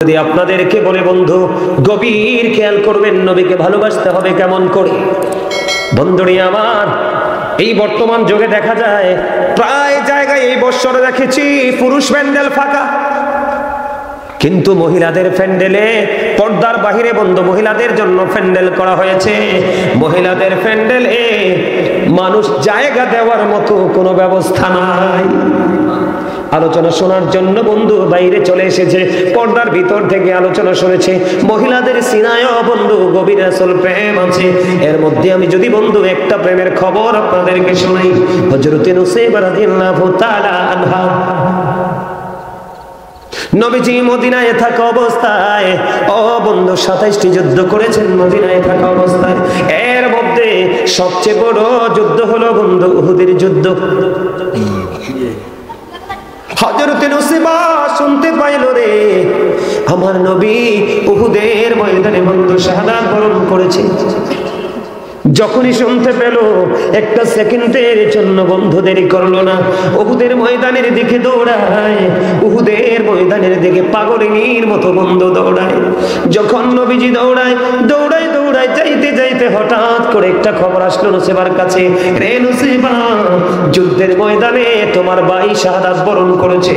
যদি আপনাদেরকে বলে বন্ধু গভীর খেয়াল করবেন নবীকে ভালোবাসতে হবে কেমন করে। বন্ধুরে আমার, এই বর্তমান যুগে দেখা যায় প্রায় জায়গায় এই বছরে দেখেছি পুরুষ প্যান্ডেল ফাঁকা, কিন্তু মহিলাদের প্যান্ডেলে পর্দার বাহিরে বন্ধু মহিলাদের জন্য প্যান্ডেল করা হয়েছে। মহিলাদের প্যান্ডেলে মানুষ জায়গা দেওয়ার মতো কোনো ব্যবস্থা নাই। আলোচনা শোনার জন্য বন্ধু বাইরে চলে এসেছে, পর্দার ভিতর থেকে আলোচনা শুনেছে। মহিলাদের সিনায়ও বন্ধু গভীর আসল প্রেম আছে। এর মধ্যে আমি যদি বন্ধু একটা প্রেমের খবর আপনাদেরকে শোনাই। হযরত নুসাইবা রাদিয়াল্লাহু তাআলা আনহা নবীজি মদিনায় থাকা অবস্থায় ও বন্ধু 27টি যুদ্ধ করেছেন মদিনায় থাকা অবস্থায়। এর মধ্যে সবচেয়ে বড় যুদ্ধ হলো বন্ধু উহুদের যুদ্ধ। হযরত নুসাইবা শুনতে পাইল রে আমার নবী উহুদের ময়দানে বন্ধু শাহাদাত বরণ করেছে। যখনই শুনতে পেল একটা সেকেন্ডের জন্য বন্ধু দেরি করলো না, উহুদের ময়দানের দিকে দৌড়ায়। উহুদের ময়দানের দিকে পাগলের মতো বন্ধু দৌড়ায়। যখন নবীজি দৌড়ায় দৌড়ায় দৌড়ায় যাইতে যাইতে হঠাৎ করে একটা খবর আসলো নুসাইবার কাছে, রে নুসাইবা যুদ্ধের ময়দানে তোমার ভাই শাহাদাত বরণ করেছে।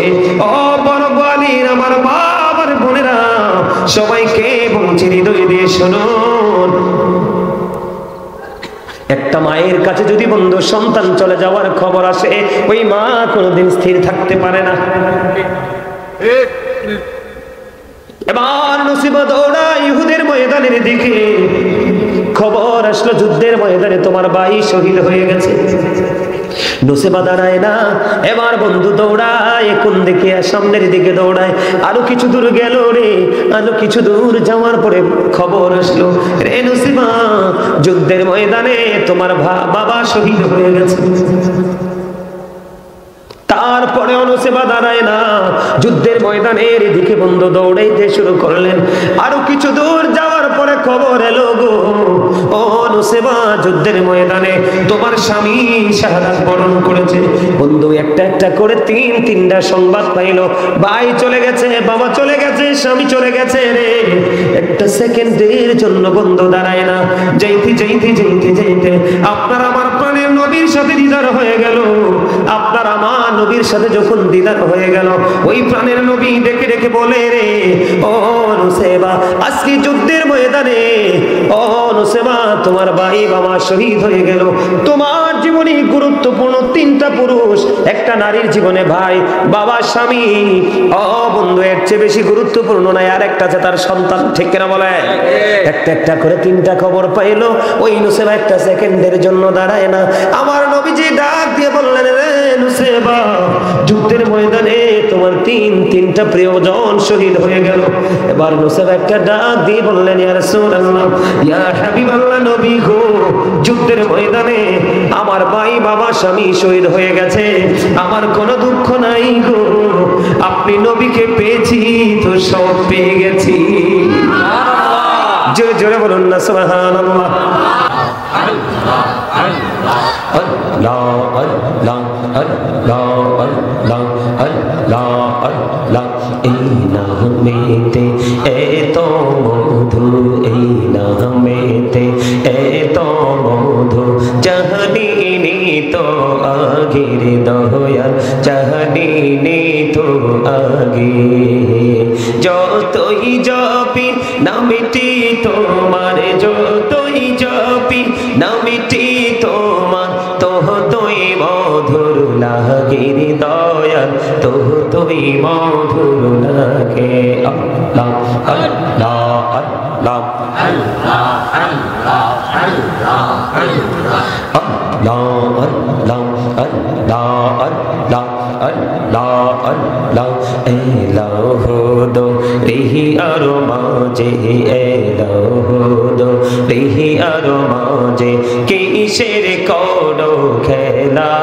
ও বড় বালির আমার মা আমার বোনেরা সবাইকে বলছি হৃদয় দিয়ে শুনুন, একটা মায়ের কাছে যদি বন্ধু সন্তান চলে যাওয়ার খবর আসে ওই মা কোনোদিন স্থির থাকতে পারে না। এবার নুসাইবা দৌড়ায় ইহুদের ময়দানের দিকে। খবর আসলো যুদ্ধের ময়দানে তোমার ভাই শহীদ হয়ে গেছে। নুসাইবা দাঁড়ায় না, এবার বন্ধু দৌড়ায় কোন দিকে? সামনের দিকে দৌড়ায়। আরো কিছু দূর গেল রে, আরো কিছু দূর যাওয়ার পরে খবর আসলো, রে নুসাইবা যুদ্ধের ময়দানে তোমার বাবা শহীদ হয়ে গেছে। তারপরে নুসাইবা দাঁড়ায় না, যুদ্ধের ময়দানের দিকে বন্ধু দৌড়াইতে শুরু করলেন। আরো কিছু দূর যাওয়ার পরে খবর এলো গো, ও নুসাইবা যুদ্ধের ময়দানে তোমার স্বামী শাহাদাত বরণ করেছে। বন্ধু একটা একটা করে তিনটা সংবাদ পাইলো, ভাই চলে গেছে, বাবা চলে গেছে, স্বামী চলে গেছে রে। একটা সেকেন্ডের জন্য বন্ধু দাঁড়ায় না, যাইতে যাইতে যাইতে যাইতে আপনার আমার প্রাণের নবীর সাথে দিদার হয়ে গেল। আপনার আমার নবীর সাথে যখন দিদার হয়ে গেল, ওই প্রাণের নবী ডেকে ডেকে বলে রে ও নুসাইবা আজকে যুদ্ধের ময়দানে ও নুসাইবা তোমার ভাই বাবা শহীদ হয়ে গেল। তোমার জীবনে গুরুত্বপূর্ণ তিনটা পুরুষ, একটা নারীর জীবনে ভাই বাবা স্বামী, ও বন্ধু এর চেয়ে বেশি গুরুত্বপূর্ণ নাই আর একটা আছে তার সন্তান। ঠিক কিনা বলে? একটা একটা করে তিনটা খবর পাইলো। ওই নুসাইবা একটা সেকেন্ডের জন্য দাঁড়ায় না, আমার নবীজি ডাক দিয়ে বললেন, রে নুসাইবা যুদ্ধের ময়দানে তোমার তিনটা প্রিয়জন শহীদ হয়ে গেল। এবার নুসাইবা একটা ডাক দিয়ে বললেন, ইয়া রাসূলুল্লাহ ইয়া হাবিবাল্লাহ নবী গো যুদ্ধের ময়দানে আমার ভাই বাবা স্বামী শহীদ হয়ে গেছে, আমার কোনো দুঃখ নাই গো, আপনি নবীকে পেয়েছি তো সব পেয়ে গেছি। জোরে জোরে বলুন না সুবহানাল্লাহ। আল্লাহ আল্লাহ আল্লাহ আল্লাহ আল্লাহ আল্লাহ এই নামেতে এত মধু, এই নামেতে এত মধু জাহানিনি তো আগের দয়াল, জাহানিনি তো আগে। যতই জপি নামটি তোমার, যতই জপি নামটি তোমার, তোই মধুর লাগে দয়াল, তোই মধুর লাগে। আল্লাহ আল্লাহ আল্লাহ আল্লাহ আল্লাহ আল্লাহ আল্লাহ আল্লাহ আল্লাহ আল্লাহ আল্লাহ আল্লাহ এলাহু দো রিহি আর মাঝে, এলাহু দো রিহি আর মাঝে কিসের করো খেলা,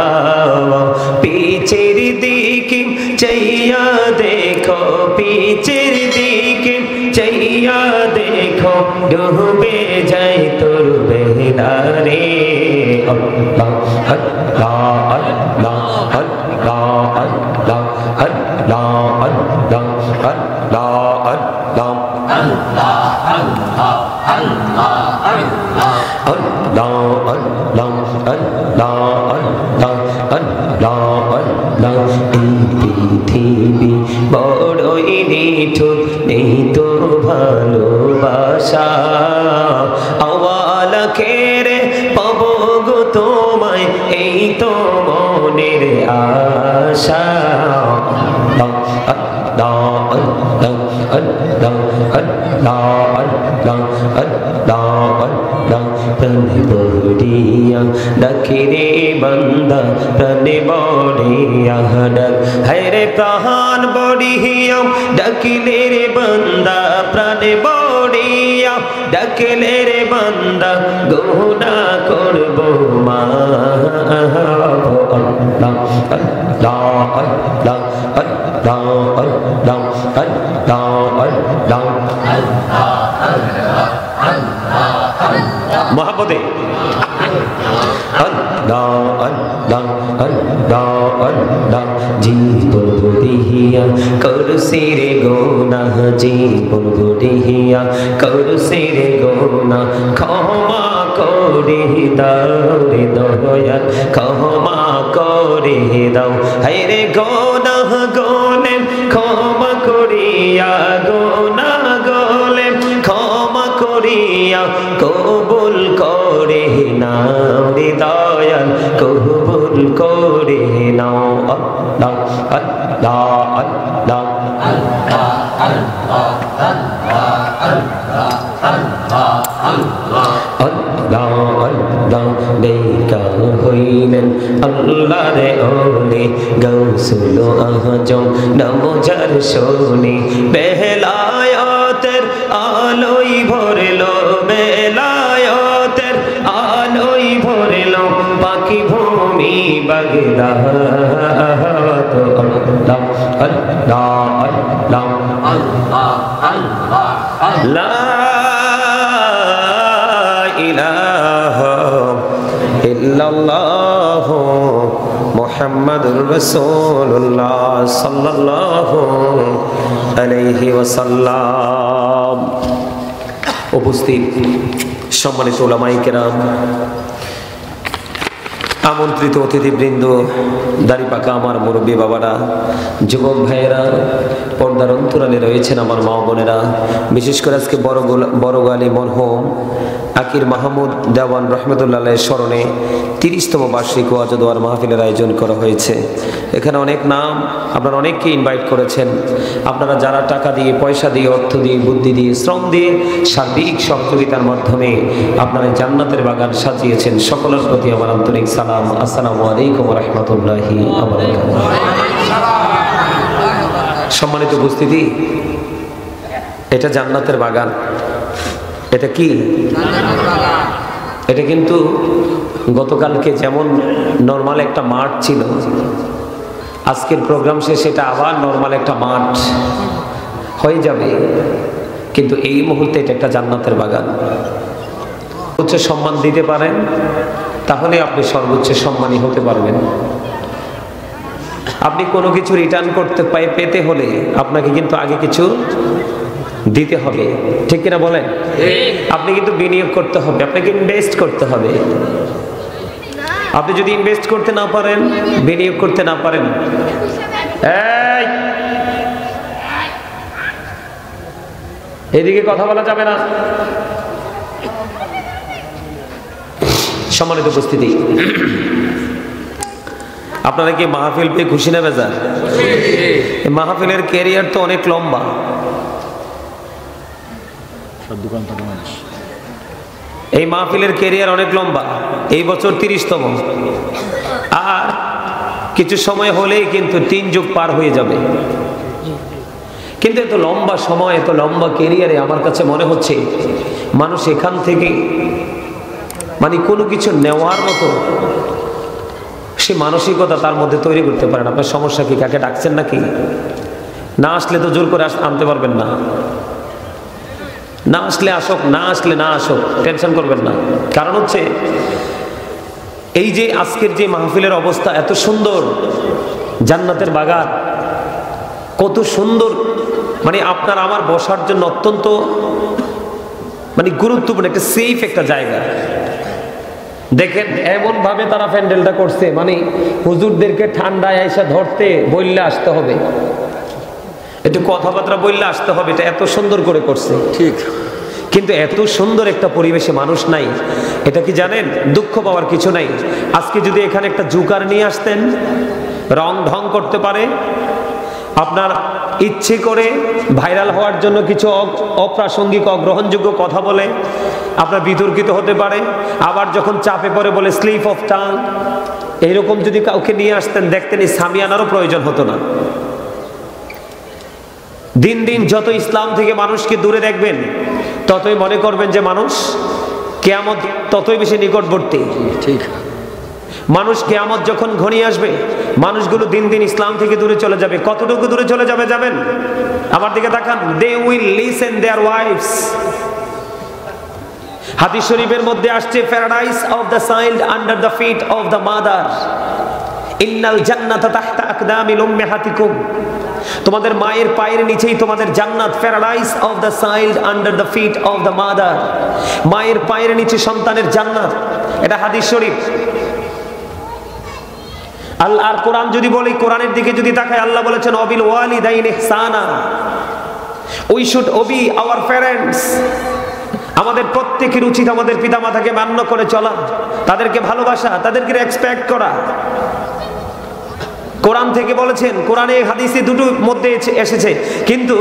পিছের দিকে চাইয়া দেখো, পিছের দিকে চাইয়া দেখো ডুবে যায় তোর বেলা রে। আল্লাহ আল্লাহ আল্লাহ আল্লাহ আল্লাহ আল্লাহ আল্লাহ আল্লাহ পৃথিবী বড়ই নিঠুর, নেই তো ভালোবাসা। আওয়ালা খেরে পাবো গো তোমায়, এই তো মনের আশা। প্রাণে বড়িয়া ডাকে রে বান্দা, প্রাণে বড়িয়া ডাক, হায় রে প্রাণ বড়িয়া ডাকিলে রে বান্দা, প্রাণে বড়িয়া ডাকিলে রে বান্দা, গুনাহ করব মা। মহাপদে জীবন বুড়িয়া করছে রে গোনাহ, জীবন বুড়িয়া করছে রে গোনাহ, ক্ষমা করে দাও রে দয়াল, ক্ষমা করে দাও। হায় রে গোনাহ গোলে ক্ষমা করিয়া, গোনাহ গোলে ক্ষমা করিয়া, কবুল করে নাও রে দয়াল, কবুল করে নাও। আল্লাহ আল্লাহ আল্লাহ দেখা হইলেন আল্লাহ রে ওলি, গৌসুল আজম নমজার শোনে, বেলায়েতের আলোই ভরলো, বেলায়েতের আলোই ভরলো বাকি ভূমি বাগদাদ। আল্লাহ আল্লাহ আল্লাহ লা ইলাহা ইল্লাল্লাহ মুহাম্মাদুর রাসূলুল্লাহ সাল্লাল্লাহু আলাইহি ওয়াসাল্লাম। উপস্থিত সম্মানিত উলামায়ে কেরাম, আমন্ত্রিত অতিথিবৃন্দ, দাড়িপাকা আমার মুরব্বী বাবারা, যুবক ভাইয়েরা, পর্দার অন্তরালে রয়েছেন আমার মা বোনেরা, বিশেষ করে আজকে বড়গালী মরহুম আকির মাহমুদ দেওয়ান রহমতুল্লাহ স্মরণে 30তম বার্ষিক ওয়াজ ও দোয়ার মাহফিলের আয়োজন করা হয়েছে। এখানে অনেক নাম, আপনারা অনেককে ইনভাইট করেছেন। আপনারা যারা টাকা দিয়ে, পয়সা দিয়ে, অর্থ দিয়ে, বুদ্ধি দিয়ে, শ্রম দিয়ে, সার্বিক সহযোগিতার মাধ্যমে আপনারা জান্নাতের বাগান সাজিয়েছেন, সকলের প্রতি আমার আন্তরিক সালাম। আসসালামু আলাইকুম ওয়া রাহমাতুল্লাহি ওয়া বারাকাতুহু। সম্মানিত উপস্থিতি, এটা জান্নাতের বাগান। এটা কি? এটা কিন্তু গতকালকে যেমন নরমাল একটা মাঠ ছিল, আজকের প্রোগ্রাম শেষে এটা আবার নরমাল একটা মাঠ হয়ে যাবে, কিন্তু এই মুহূর্তে এটা একটা জান্নাতের বাগান। উচ্চ সম্মান দিতে পারেন, তাহলে আপনি সর্বোচ্চ সম্মানী হতে পারবেন। আপনি কোনো কিছু রিটার্ন করতে পেতে হলে আপনাকে কিন্তু আগে কিছু দিতে হবে, ঠিক কিনা বলেন? আপনি কিন্তু বিনিয়োগ করতে হবে, আপনাকে ইনভেস্ট করতে হবে। আপনি যদি ইনভেস্ট করতে না পারেন, বিনিয়োগ করতে না পারেন, এদিকে কথা বলা যাবে না। সম্মানিত উপস্থিতি, আপনারা কি মাহফিল পেয়ে খুশি না বেজার? মাহফিলের ক্যারিয়ার তো অনেক লম্বা। এই মাহফিলের ক্যারিয়ার অনেক লম্বা, এই বছর 30তম, আর কিছু সময় হলেই কিন্তু 3 যুগ পার হয়ে যাবে। কিন্তু এত লম্বা সময়, এত লম্বা ক্যারিয়ারে আমার কাছে মনে হচ্ছে মানুষ এখান থেকে মানে কোনো কিছু নেওয়ার মতো সে মানসিকতা তার মধ্যে তৈরি করতে পারেন। আপনার সমস্যা কি? কাকে ডাকছেন নাকি? না আসলে তো জোর করে আনতে পারবেন না। না আসলে আসুক, না আসলে না আসুক, টেনশন করবেন না। কারণ হচ্ছে এই যে আজকের যে মাহফিলের অবস্থা, এত সুন্দর জান্নাতের বাগান, কত সুন্দর মানে আপনার আমার বসার জন্য অত্যন্ত মানে গুরুত্বপূর্ণ একটা সেফ একটা জায়গা। দেখেন এমন ভাবে তারা প্যান্ডেলটা করছে, মানে হুজুরদেরকে ঠান্ডায় এসে ধরতে বললে আসতে হবে, একটু কথাবার্তা বললে আসতে হবে, এটা এত সুন্দর করে করছে। ঠিক, কিন্তু এত সুন্দর একটা পরিবেশে মানুষ নাই, এটা কি জানেন? দুঃখ পাওয়ার কিছু নাই। আজকে যদি এখানে একটা জুকার নিয়ে আসতেন, রং ঢং করতে পারে, আপনার ইচ্ছে করে ভাইরাল হওয়ার জন্য কিছু অপ্রাসঙ্গিক অগ্রহণযোগ্য কথা বলে আপনার বিতর্কিত হতে পারে, আবার যখন চাপে পড়ে বলে স্লিপ অফ টাং, এইরকম যদি কাউকে নিয়ে আসতেন, দেখতেন এই সামিয়ানারও প্রয়োজন হতো না। দিন দিন যত ইসলাম থেকে মানুষকে দূরে দেখবেন, ততই মনে করবেন যে মানুষ কিয়ামত ততই বেশি নিকটবর্তী। ঠিক, মানুষ কিয়ামত যখন ঘনিয়ে আসবে, মানুষগুলো দিন দিন ইসলাম থেকে দূরে চলে যাবে। কতটুকু দূরে চলে যাবে যাবেন? আমার দিকে তাকান। They will listen their wives. হাদিস শরীফের মধ্যে আসছে, paradise of the child under the feet of the mother, ইন্নাল জান্নাতা তাহতা আকদামিল উম্মাহাতিকুম। তোমাদের মায়ের পায়ের নিচেই তোমাদের জান্নাত। Paradise of the child under the feet of the mother, মায়ের পায়ের নিচে সন্তানের জান্নাত। এটা হাদিস শরীফ। আল্লাহ আর কোরআন যদি বলি, কোরআনের দিকে যদি তাকায়, আল্লাহ বলেছেন অবিল ওয়ালিদাইন ইহসানা, we should obey our parents. আমাদের প্রত্যেকের উচিত আমাদের পিতামাতাকে মান্য করে চলা, তাদেরকে ভালোবাসা, তাদেরকে রেসপেক্ট করা। কোরআন থেকে বলেছেন, কোরআনে হাদিসে দুটোর মধ্যে এসেছে। কিন্তু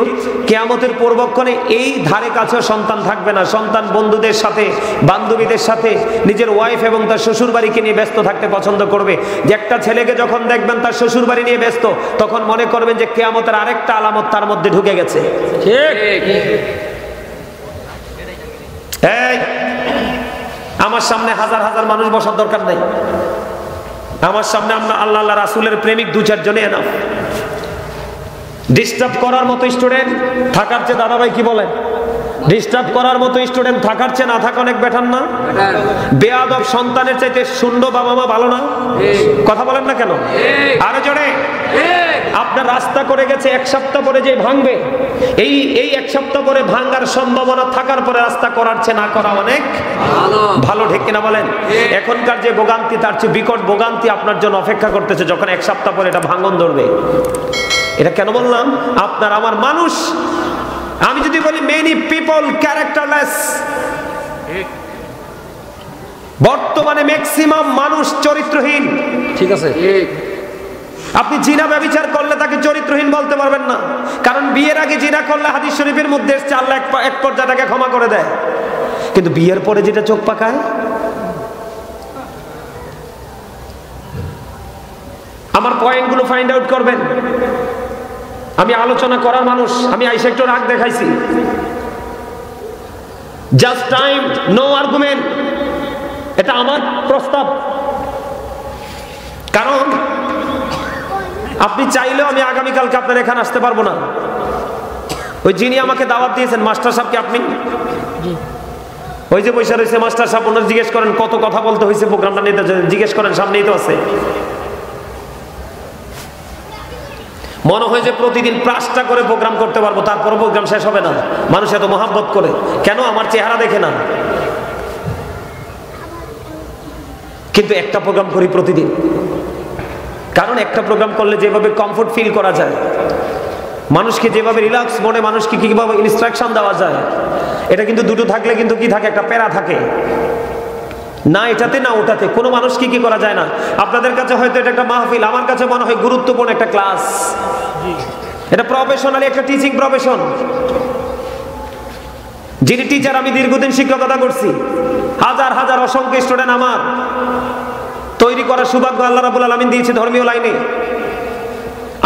কিয়ামতের পূর্বক্ষণে এই ধারে কাছে সন্তান থাকবে না। সন্তান বন্ধুদের সাথে, বান্ধবীদের সাথে, নিজের ওয়াইফ এবং তার শ্বশুর বাড়িকে নিয়ে ব্যস্ত থাকতে পছন্দ করবে। যে একটা ছেলেকে যখন দেখবেন তার শ্বশুর বাড়ি নিয়ে ব্যস্ত, তখন মনে করবেন যে কিয়ামতের আরেকটা আলামত তার মধ্যে ঢুকে গেছে। এই আমার সামনে হাজার হাজার মানুষ বসার দরকার নেই। আমার সামনে আমরা আল্লাহ আল্লাহ রাসূলের প্রেমিক দু চারজনে এনাফ। ডিস্টার্ব করার মতো স্টুডেন্ট থাকার চেয়ে, দাদাভাই কি বলেন, ডিস্টার্ব করার মতো স্টুডেন্ট থাকার চেয়ে না থাকা অনেক বেটার না? বেয়াদব সন্তানের চাইতে শূন্য বাবা মা ভালো না? কথা বলেন না কেন? আরো জোরে। আপনার রাস্তা করে গেছে, এক সপ্তাহ পরে যে ভাঙবে, এই এক সপ্তাহ পরে ভাঙার সম্ভাবনা থাকার পরে রাস্তা করার চেয়ে না করা অনেক ভালো। ঠিক কিনা বলেন? এখনকার যে ভোগান্তি, তার চেয়ে বিকট ভোগান্তি আপনার জন্য অপেক্ষা করতেছে যখন এক সপ্তাহ পরে এটা ভাঙন ধরবে। এটা কেন বললাম? আপনার আমার মানুষ, আমি যদি বলি মেনি পিপল ক্যারেক্টারলেস, বর্তমানে ম্যাক্সিমাম মানুষ চরিত্রহীন। ঠিক আছে, আপনি জিনা ব্যভিচার করলে তাকে চরিত্রহীন বলতে পারবেন না, কারণ বিয়ের আগে জিনা করলে হাদিস শরীফের মধ্যে এসেছে আল্লাহ এক পর্যায়ে তাকে ক্ষমা করে দেয়। কিন্তু বিয়ের পরে যেটা চোখ পাকায়, আমার পয়েন্টগুলো ফাইন্ড আউট করবেন। আমি আলোচনা করার মানুষ, আমি আইসা একটু রাগ দেখাইছি। জাস্ট টাইম, নো আর্গুমেন্ট, এটা আমার প্রস্তাব। কারণ আপনি চাইলেও আমি আগামীকালকে আপনার এখানে আসতে পারবো না। ওই যিনি আমাকে দাওয়াত দিয়েছেন মাস্টার সাহেবকে, আপনি ওই যে বৈশা রয়েছে মাস্টার সাহেব, ওনার জিজ্ঞেস করেন কত কথা বলতে হয়েছে প্রোগ্রামটা নিতে, জিজ্ঞেস করেন, সামনেই তো আছে। মনে হয় যে প্রতিদিন 5টা করে প্রোগ্রাম করতে পারবো, তারপরে প্রোগ্রাম শেষ হবে না। মানুষ এত মহাব্বত করে কেন? আমার চেহারা দেখে না, কিন্তু একটা প্রোগ্রাম করি প্রতিদিন। কারণ একটা প্রোগ্রাম করলে যেভাবে কমফোর্ট ফিল করা যায়, মানুষকে যেভাবে রিল্যাক্স মনে মানুষকে কিভাবে ইনস্ট্রাকশন দেওয়া যায়, এটা কিন্তু দুটো থাকলে কিন্তু কি থাকে, একটা প্যারা থাকে না, এটাতে না ওটাতে। কোনো মানুষকে কি করা যায় না। আপনাদের কাছে হয়তো এটা একটা মাহফিল, আমার কাছে মনে হয় গুরুত্বপূর্ণ একটা ক্লাস। এটা প্রফেশনালি একটা টিচিং প্রফেশন। যিনি টিচার, আমি দীর্ঘদিন শিক্ষকতা করছি, হাজার হাজার অসংখ্য স্টুডেন্ট আমার তৈরি করার সৌভাগ্য আল্লাহ রাব্বুল আলামিন দিয়েছে ধর্মীয় লাইনে।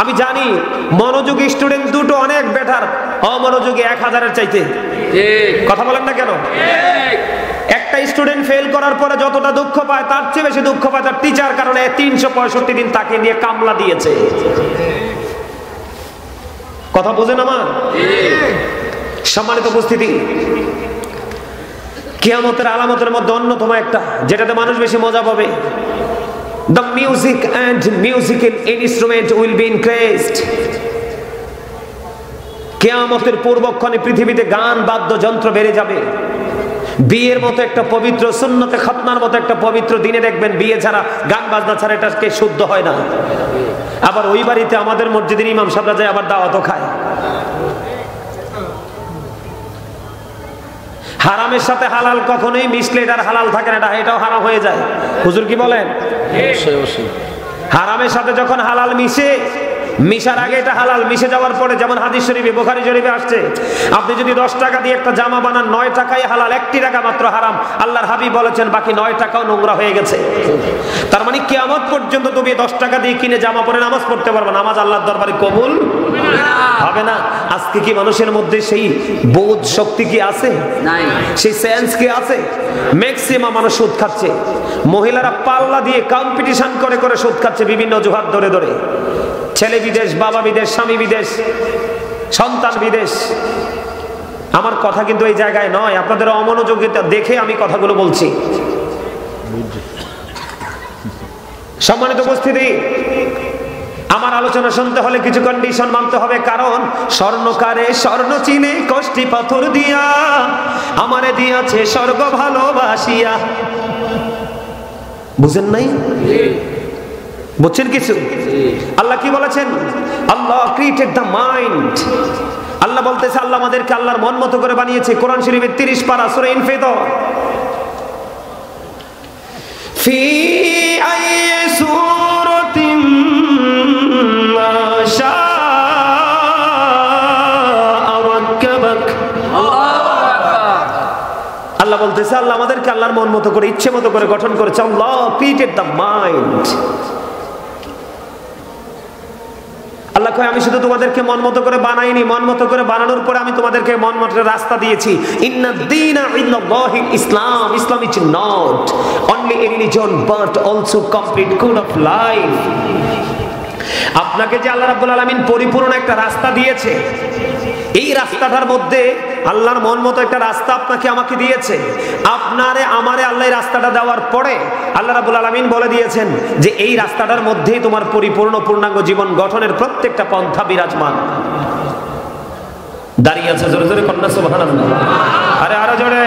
আমি জানি মনোযোগী স্টুডেন্ট দুটো অনেক বেটার অমনোযোগী 1000-এর চাইতে। কথা বলেন না কেন? একটা স্টুডেন্ট ফেল করার পরে যতটা দুঃখ পায়, তার চেয়ে বেশি দুঃখ পায় তার টিচার, কারণ 365 দিন তাকে নিয়ে কামলা দিয়েছে। কথা বোঝেন আমার? সম্মানিত উপস্থিতি, কিয়ামতের আলামতের মধ্যে অন্যতম একটা, যেটাতে মানুষ বেশি মজা পাবে, the music and musical instrument will be increased. কিয়ামতের পূর্বক্ষণে পৃথিবীতে গান বাদ্যযন্ত্র বেড়ে যাবে। বিয়ের মতো একটা পবিত্র সুন্নতে খাতনার মতো একটা পবিত্র দিনে দেখবেন বিয়ে ছাড়া গান বাজনা ছাড়া এটাকে শুদ্ধ হয় না। আবার ওই বাড়িতে আমাদের মসজিদের ইমাম সাহেবরা যায় আবার দাওয়াতও খায়। হারামের সাথে হালাল কখনোই মিশলে এটার হালাল থাকে না, এটাও হারাম হয়ে যায়। হুজুর কি বলেন? হারামের সাথে যখন হালাল মিশার আগে এটা হালাল, মিশে যাওয়ার পরে, যেমন হাদিস শরীফে বুখারী শরীফে আসছে, আপনি যদি 10 টাকা দিয়ে একটা জামা বানান 9 টাকায় হালাল, 1 টাকা মাত্র হারাম। আল্লাহর হাবিব বলেছেন বাকি 9 টাকাও নোংরা হয়ে গেছে। তার মানে কিয়ামত পর্যন্ত তুমি 10 টাকা দিয়ে কিনে জামা পরে নামাজ পড়তে পারবে, নামাজ আল্লাহর দরবারে কবুল হবে না। আজকে কি মানুষের মধ্যে সেই বোধ শক্তি কি আছে? নাই। সেই সেন্স কি আছে? ম্যাক্সিমাম মানুষ সুদ খাচ্ছে। মহিলারা পাল্লা দিয়ে কম্পিটিশন করে করে সুদ খাচ্ছে বিভিন্ন অজুহাত ধরে ধরে। ছেলে বিদেশ, বাবা বিদেশ, স্বামী বিদেশ, সন্তান বিদেশ। আমার কথা কিন্তু এই জায়গায় নয়, আপনাদের অমনোযোগিতা দেখে আমি কথাগুলো বলছি। সম্মানিত উপস্থিতি, আমার আলোচনা শুনতে হলে কিছু কন্ডিশন মানতে হবে। কারণ স্বর্ণকারে স্বর্ণ চিনে কষ্টি পাথর দিয়া আমারে দিয়াছে স্বর্গ ভালোবাসিয়া। বুঝেন নাই? বুঝছেন কিছু? আল্লাহ কি বলেছেন? আল্লাহ ক্রিয়েটেড দ্য মাইন্ড। আল্লাহ বলতেছে আল্লাহ আমাদেরকে আল্লাহর মন মতো করে বানিয়েছে। কোরআন শরীফের 30 পারা সূরা ইনফিতার, ফি আইয়ি সূরাতিন মা শাআ রাক্কাবাক। আল্লাহ বলতেছে আল্লাহ আমাদেরকে আল্লাহর মন মতো করে, ইচ্ছে মতো করে গঠন করেছে। আল্লাহ ক্রিয়েটেড দ্য মাইন্ড। আল্লাহ কয় আমি শুধু তোমাদেরকে মন মতো করে বানাইনি, মন মতো করে বানানোর পরে আমি তোমাদেরকে মন মতো রাস্তা দিয়েছি। ইন্না দীনা ইন্দাল্লাহিল ইসলাম। Islam is not only a religion but also complete code of life. আপনাকে যে আল্লাহ রাব্বুল আলামিন পরিপূর্ণ একটা রাস্তা দিয়েছে, এই রাস্তাটার মধ্যে আল্লাহর মন মতো একটা রাস্তা আপনাকে আমাকে দিয়েছে। আপনারে আমারে আল্লাহ রাস্তাটা দেওয়ার পরে আল্লাহ রাব্বুল আলামিন বলে দিয়েছেন যে এই রাস্তাটার মধ্যেই তোমার পরিপূর্ণ পূর্ণাঙ্গ জীবন গঠনের প্রত্যেকটা পন্থা বিরাজমান। দাঁড়িয়ে আছে জোরে জোরে কন্যা সুবহানাল্লাহ। আরে আরো জোরে,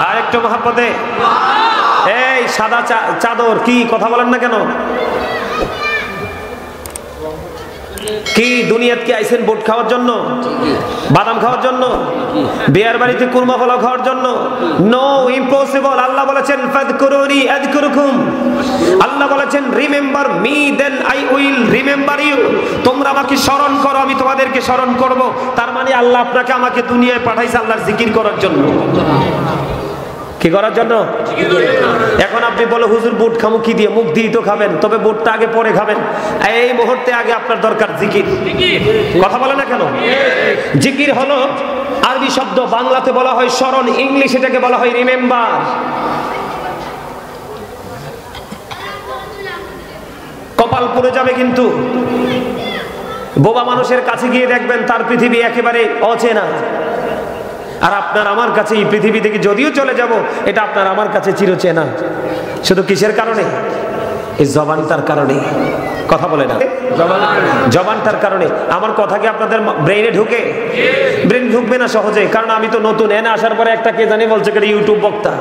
আর একটু মহব্বতে। এই সাদা চাদর, কি কথা বলেন না কেন? কি দুনিয়াত কি আইছেন বুট খাওয়ার জন্য, বাদাম খাওয়ার জন্য, বিয়ার বাড়িতে কুরমা পোলাও খাওয়ার জন্য? No, impossible. আল্লাহ বলেছেন ফাযকুরুনি আযকুরুকুম। আল্লাহ বলেছেন remember me then I will remember you. তোমরা আমাকে স্মরণ করো, আমি তোমাদেরকে স্মরণ করব। তার মানে আল্লাহ আপনাকে আমাকে দুনিয়ায় পাঠাইছে আল্লাহর জিকির করার জন্য। কি করার জন্য? এখন আপনি বলো হুজুর বুট খামু কি দিয়ে? মুখ দিয়ে তো খাবেন, তবে বুটটা আগে পরে খাবেন। এই মুহূর্তে আগে আপনার দরকার জিকির। কথা বলে না কেন? জিকির হলো আরবি শব্দ, বাংলাতে বলা হয় স্মরণ, ইংলিশ এটাকে বলা হয় রিমেম্বার। কপাল পুড়ে যাবে কিন্তু বোবা মানুষের কাছে গিয়ে দেখবেন তার পৃথিবী একেবারে অচেনা। আর আপনার আমার কাছে এই পৃথিবী থেকে যদিও চলে যাব, এটা আপনার আমার কাছে চিরচেনা। শুধু কিসের কারণে? এই জবানটার কারণে। কথা বলে না, জবানটার কারণে। আমার কথা কি আপনাদের ব্রেইনে ঢুকে? ব্রেইন ঢুকবে না সহজে, কারণ আমি তো নতুন। এনে আসার পরে একটা কে জানি বলছে কি ইউটিউব বক্তা।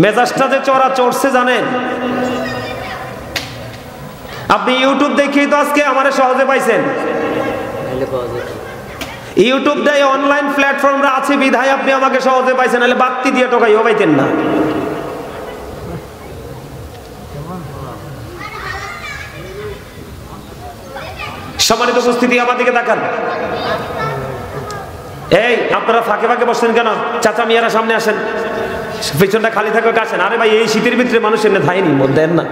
মেজাজটা যে চড়া চড়ছে জানেন? আপনি ইউটিউব দেখেই তো আজকে আমারে সহজে পাইছেন। ইউটিউব দেয় অনলাইন প্ল্যাটফর্মরা আছে বিধায় আপনি আমাকে সহজে পাইছেন, নাহলে বাত্তি দিয়ে টোকাইও পাইতেন না। সম্মানিত উপস্থিতি, আমার দিকে তাকান। এই আপনারা ফাঁকে ফাঁকে বসছেন কেন? চাচা মিয়ারা সামনে আসেন, পিছনটা খালি থাকবে আসেন। আরে ভাই এই শীতের ভিতরে মানুষ এনে ধাইনি দেন না।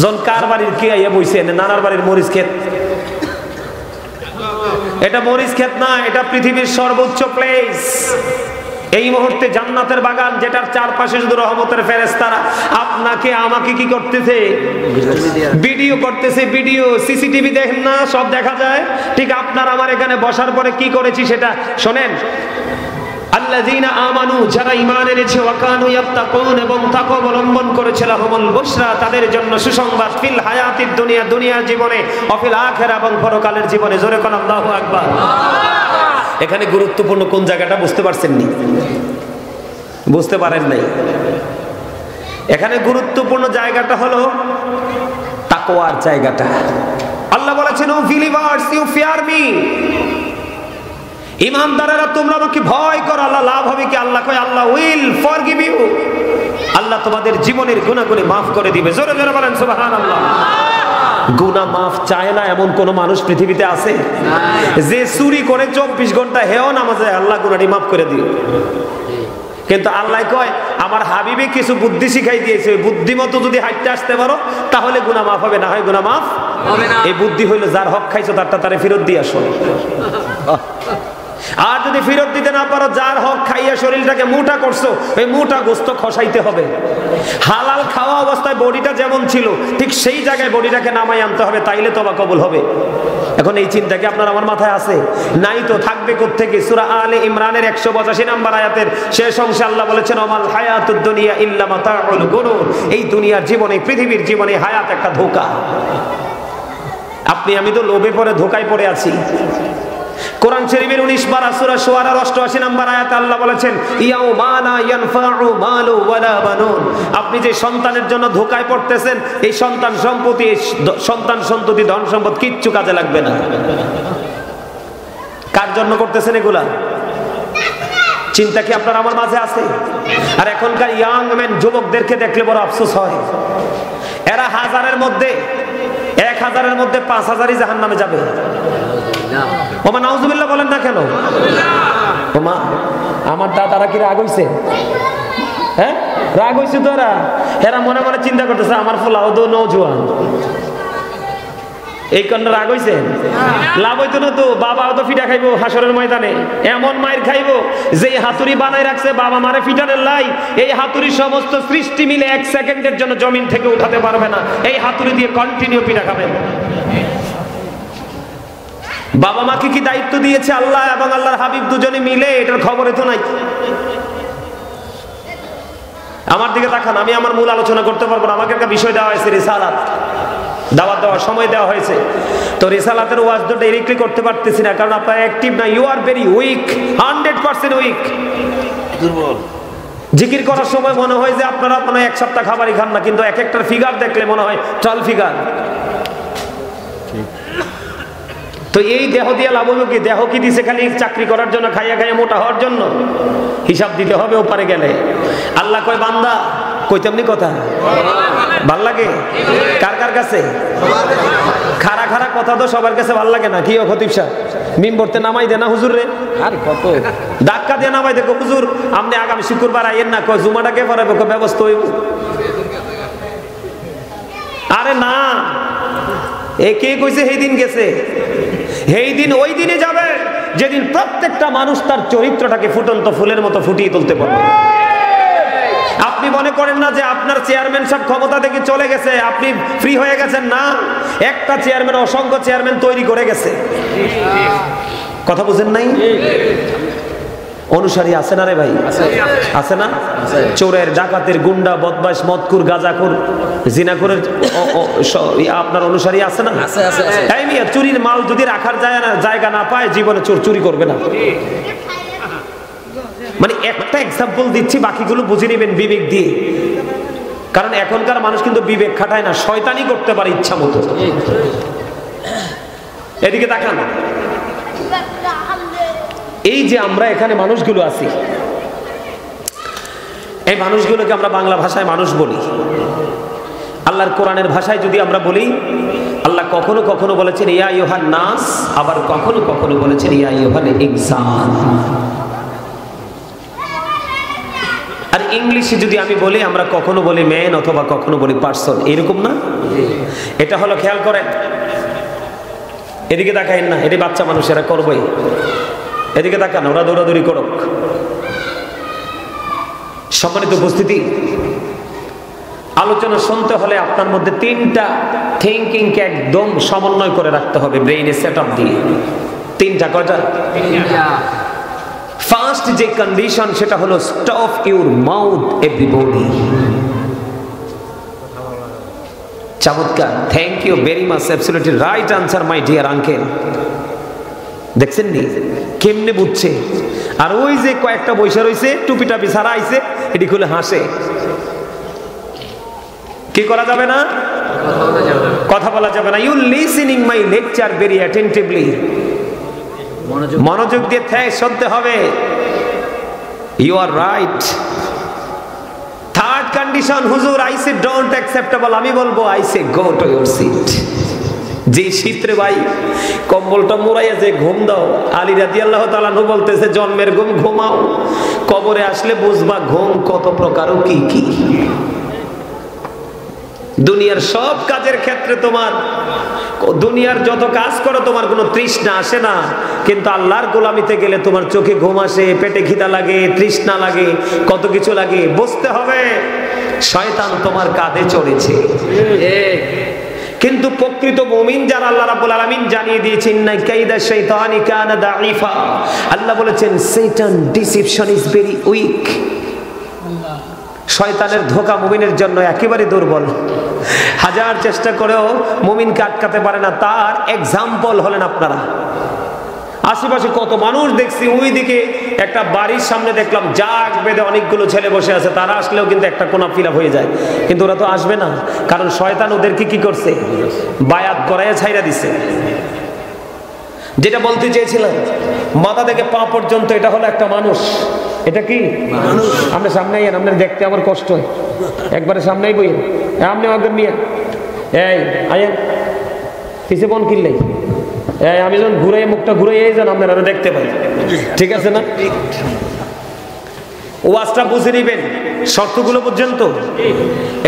জন কার বাড়ির কে আইয়া বইছে? নানার বাড়ির মরিচ ক্ষেত। এটা মরিচ ক্ষেত না, এটা পৃথিবীর সর্বোচ্চ প্লেস। এই মুহূর্তে জান্নাতের বাগান, যেটার চারপাশে শুধু রহমতের ফেরেশতারা আপনাকে আমাকে কি করতেছে? ভিডিও করতেছে। ভিডিও, সিসিটিভি দেখেন না, সব দেখা যায়। ঠিক আপনার আমার এখানে বসার পরে কি করেছি সেটা শোনেন। আল্লাযীনা আমানু, যারা ঈমান এনেছে, ওয়া কানু ইয়াত্তাকুন, এবং তাকওয়া অবলম্বন করেছে, লাহুমুল বুশরা, তাদের জন্য সুসংবাদ, ফিল হায়াতিদ দুনিয়া, দুনিয়ার জীবনে, ওয়া ফিল আখিরা, এবং পরকালের জীবনে। জোরে কোন আল্লাহু আকবার। এখানে গুরুত্বপূর্ণ কোন জায়গাটা বুঝতে পারছেন নি? বুঝতে পারেন নাই? এখানে গুরুত্বপূর্ণ জায়গাটা হলো তাকওয়ার জায়গাটা। আল্লাহ বলেছেন, O believers, you fear me, ঈমানদারেরা তোমরা আমাকে ভয় করো। আল্লাহ লাভ হবে কি? আল্লাহ কয়, আল্লাহ উইল ফরগিভ ইউ, আল্লাহ তোমাদের জীবনের গুনাহগুলো মাফ করে দিবে। জোরে জোরে বলেন সুবহানাল্লাহ। গুনাহ মাফ চায় না এমন কোন মানুষ পৃথিবীতে আছে? যে চুরি করে 24 ঘন্টা হেও নামাজে, আল্লাহ গুনাহটি মাফ করে দিও। কিন্তু আল্লাহ কয়, আমার হাবিবে কিছু বুদ্ধি শিখাই দিয়েছে, ওই বুদ্ধিমতো যদি হাঁটতে আসতে পারো তাহলে গুনাহ মাফ হবে, না হয় গুনাহ মাফ হবে না। এই বুদ্ধি হইলো, যার হক খাইছো তারটা তারে ফেরত দিয়ে আসো। আর যদি ফেরত দিতে না পারো, যার হক খাইয়া শরীরটাকে মোটা করছো, ওই মোটা গোস্ত খসাইতে হবে। হালাল খাওয়া অবস্থায় বডিটা যেমন ছিল ঠিক সেই জায়গায় বডিটাকে নামাই আনতে হবে, তাইলে তওবা কবুল হবে। এখন এই চিন্তা কি আপনার আমার মাথায় আছে? নাই তো থাকবে কোত্থেকে? সূরা আলে ইমরানের 185 নম্বর আয়াতের শেষ অংশে আল্লাহ বলেছেন, ওমাল হায়াতুদ দুনিয়া ইল্লা মাতাউল গুরুর, এই দুনিয়ার জীবনে, পৃথিবীর জীবনে হায়াত একটা ধোঁকা। আপনি আমি তো লোভে পড়ে ধোঁকায় পড়ে আছি। কোরআন শরীফের 19 পারা সূরা শুআরার 88 নম্বর আয়াতে আল্লাহ বলেছেন, ইয়াউমা লা ইয়ানফাউ মালু ওয়ালা বানুন, আপনি যে সন্তানের জন্য ধোঁকায় পড়তেছেন, এই সন্তান সম্পত্তি, সন্তান সন্ততি, ধন সম্পদ কিচ্ছু কাজে লাগবে না। কার জন্য করতেছেন এগুলা? চিন্তা কি আপনার আমার মাঝে আছে? আর এখনকার ইয়াং ম্যান, যুবকদেরকে দেখলে বড় আফসোস হয়। এরা 1000-এর মধ্যে 1000-এর মধ্যে 5000ই জাহান্নামে যাবে। ওমা নাউজুবিল্লাহ বলেন না কেন? ওমা আমার দাদারা কি রাগ হইছে? হ্যাঁ, রাগ হইছে তো। এরা মনে মনে চিন্তা করতেছে, আমার ফুলাও তো নওজোয়ান, এই কারণে রাগ হইছে। লাভ হইতো না তো, বাবাও তো ফিটা খাইবো হাসরের ময়দানে। এমন মায়ের খাইবো, যে হাতুড়ি বানাই রাখছে বাবা মারে ফিটানের লাই, এই হাতুড়ি সমস্ত সৃষ্টি মিলে 1 সেকেন্ডের জন্য জমিন থেকে উঠাতে পারবে না। এই হাতুড়ি দিয়ে কন্টিনিউ পিঠা খাবেন। বাবা মাকে কি দায়িত্ব দিয়েছে আল্লাহ এবং আল্লাহর হাবিব দুজনে মিলে? এটার খবরে তো নাই। আমার দিকে তাকান, আমি আমার মূল আলোচনা করতে পারবো না। আমাকে একটা বিষয় দেওয়া হয়েছে, রিসালাত, দাওয়াত দেওয়ার সময় দেওয়া হয়েছে। তো রিসালাতের ওয়াজ তো ডাইরেক্টলি করতে পারতেছি না, কারণ আপনারা অ্যাক্টিভ না। You are very weak, 100% weak, দুর্বল। জিকির করার সময় মনে হয় যে আপনারা মনে হয় 1 সপ্তাহ খাবারই খান না, কিন্তু এক একটার ফিগার দেখলে মনে হয় 12 ফিগার। তো এই দেহ দিয়ে লাভ হলো কি? দেহ কি দিছে খালি চাকরি করার জন্য, খাইয়া খাইয়া মোটা হওয়ার জন্য? হিসাব দিতে হবে ওপারে গেলে। আল্লাহ কয়, বান্দা কইতামনি কথা ভাল লাগে কার কার কাছে? খারা খারা কথা তো সবার কাছে ভাল লাগে না। কি ও খতিব সাহেব, মিম্বরতে নামাই দে না হুজুর রে, আর কত ধাক্কা দিয়ে নামাই দেখো, হুজুর আপনি আগামী শুক্রবার আইয়েন না। কয় জুমাটাকে পড়াবো, ব্যবস্থা হইব। আরে না, এ কে কইছে সেই দিন গেছে? সেই দিন ওই দিনে যাবে যেদিন প্রত্যেকটা মানুষ তার চরিত্রটাকে ফুটন্ত ফুলের মতো ফুটিয়ে তুলতে পারবে। আপনি মনে করেন না যে আপনার চেয়ারম্যান সব ক্ষমতা থেকে চলে গেছে, আপনি ফ্রি হয়ে গেছেন? না, একটা চেয়ারম্যান অসংখ্য চেয়ারম্যান তৈরি করে গেছে। কথা বুঝেন নাই? অনুসারী আছে না রে ভাই? আছে না? চোরের, ডাকাতের, গুন্ডা, বদমাশ, মদকুর, গাঁজাখোর, জিনাখোরের আপনার অনুসারী আছে না? তাই মিয়া, চুরির মাল যদি রাখার জায়গা না পায়, জীবনে চোর চুরি করবে না। মানে একটা এক্সাম্পল দিচ্ছি, বাকিগুলো বুঝে নেবেন বিবেক দিয়ে। কারণ এখনকার মানুষ কিন্তু বিবেক খাটায় না, শয়তানি করতে পারে ইচ্ছা মতো। এদিকে তাকান, এই যে আমরা এখানে মানুষগুলো আছি, এই মানুষগুলোকে আমরা বাংলা ভাষায় মানুষ বলি। আল্লাহর কোরআনের ভাষায় যদি আমরা বলি, আল্লাহ কখনো কখনো বলেছেন ইয়া আইয়ুহান নাস, আবার কখনো কখনো বলেছেন ইয়া আইয়ুহাল ইনসান। আর ইংলিশে যদি আমি বলি, আমরা কখনো বলি ম্যান অথবা কখনো বলি পারসন, এরকম না? এটা হলো, খেয়াল করেন, এদিকে তাকাইন না, এটি বাচ্চা মানুষেরা করবেই। এদিকে তাকান, ওরা দৌড়াদৌড়ি করুক। সম্মানিত উপস্থিতি, আলোচনা শুনতে হলে আপনার মধ্যে 3টা থিঙ্কিংকে একদম সমন্বয় করে রাখতে হবে, ব্রেইনে সেট আপ দিয়ে। 3টা, কয়টা? ফার্স্ট যে কন্ডিশন সেটা হলো স্টপ ইউর মাউথ এভরিবডি। চমৎকার, thank you very much, absolutely right answer my dear uncle. দেখছেন নি কেমনে বুঝছে? আর ওই যে কয়েকটা বৈশা রয়েছে টুপি টাপি ছাড়া আইছে, এটি খুলে হাসে। কি করা যাবে না? কথা বলা যাবে না। You listening my lecture very attentively, মনোযোগ দিয়ে শুনতে হবে। You are right. Third condition, হুজুর আই সে ডোন্ট অ্যাকসেপ্টেবল, আমি বলবো I say go to your seat. যে শীতরে ভাই কম্বলটা মুড়াইয়া যে ঘুম দাও, আলী রাদিয়াল্লাহু তাআলা আনহু বলতেছে জন্মের ঘুম ঘুমাও, কবরে আসলে বুঝবা ঘুম কত প্রকার ও কি কি। দুনিয়ার সব কাজের ক্ষেত্রে তোমার, দুনিয়ার যত কাজ করো তোমার কোনো তৃষ্ণা আসে না, কিন্তু আল্লাহর গোলামিতে গেলে তোমার চোখে ঘুম আসে, পেটে খিদা লাগে, তৃষ্ণা লাগে, কত কিছু লাগে। বুঝতে হবে শয়তান তোমার কাঁধে চড়েছে। কিন্তু প্রকৃত মুমিন যারা, আল্লাহ রাব্বুল আলামিন জানিয়ে দিয়েছেন ইন্না কাইদা শাইতানি কানা দাঈফা, আল্লাহ বলেছেন শয়তান ডিসিপশন ইজ ভেরি উইক। শয়তানের ধোঁকা মুমিনের জন্য একেবারে দুর্বল, হাজার চেষ্টা করেও মুমিনকে আটকাতে পারে না। তার এক্সাম্পল হলেন আপনারা। আশেপাশে কত মানুষ দেখছি, ওইদিকে একটা বাড়ির সামনে দেখলাম জাগ বেঁধে অনেকগুলো ছেলে বসে আছে, তারা আসলেও কিন্তু একটা কোনা ফিল আপ হয়ে যায়, কিন্তু ওরা তো আসবে না, কারণ শয়তান ওদেরকে কি করছে? বায়াত করাইয়া ছাইরা দিছে। যেটা বলতে চেয়েছিলাম, মাথা থেকে পা পর্যন্ত এটা হলো একটা মানুষ। এটা কি মানুষ? আপনি সামনে আইয়েন, আপনার দেখতে আমার কষ্ট হয়, একবারে সামনেই বইয়েন। আপনি একদম নিয়ে এই আইয়েন, কিসে বন কিনলেই আমি যখন ঘুরে মুখটা ঘুরে যান আপনারা দেখতে পাই, ঠিক আছে না? ওয়াজটা বুঝে নিবেন শর্তগুলো পর্যন্ত।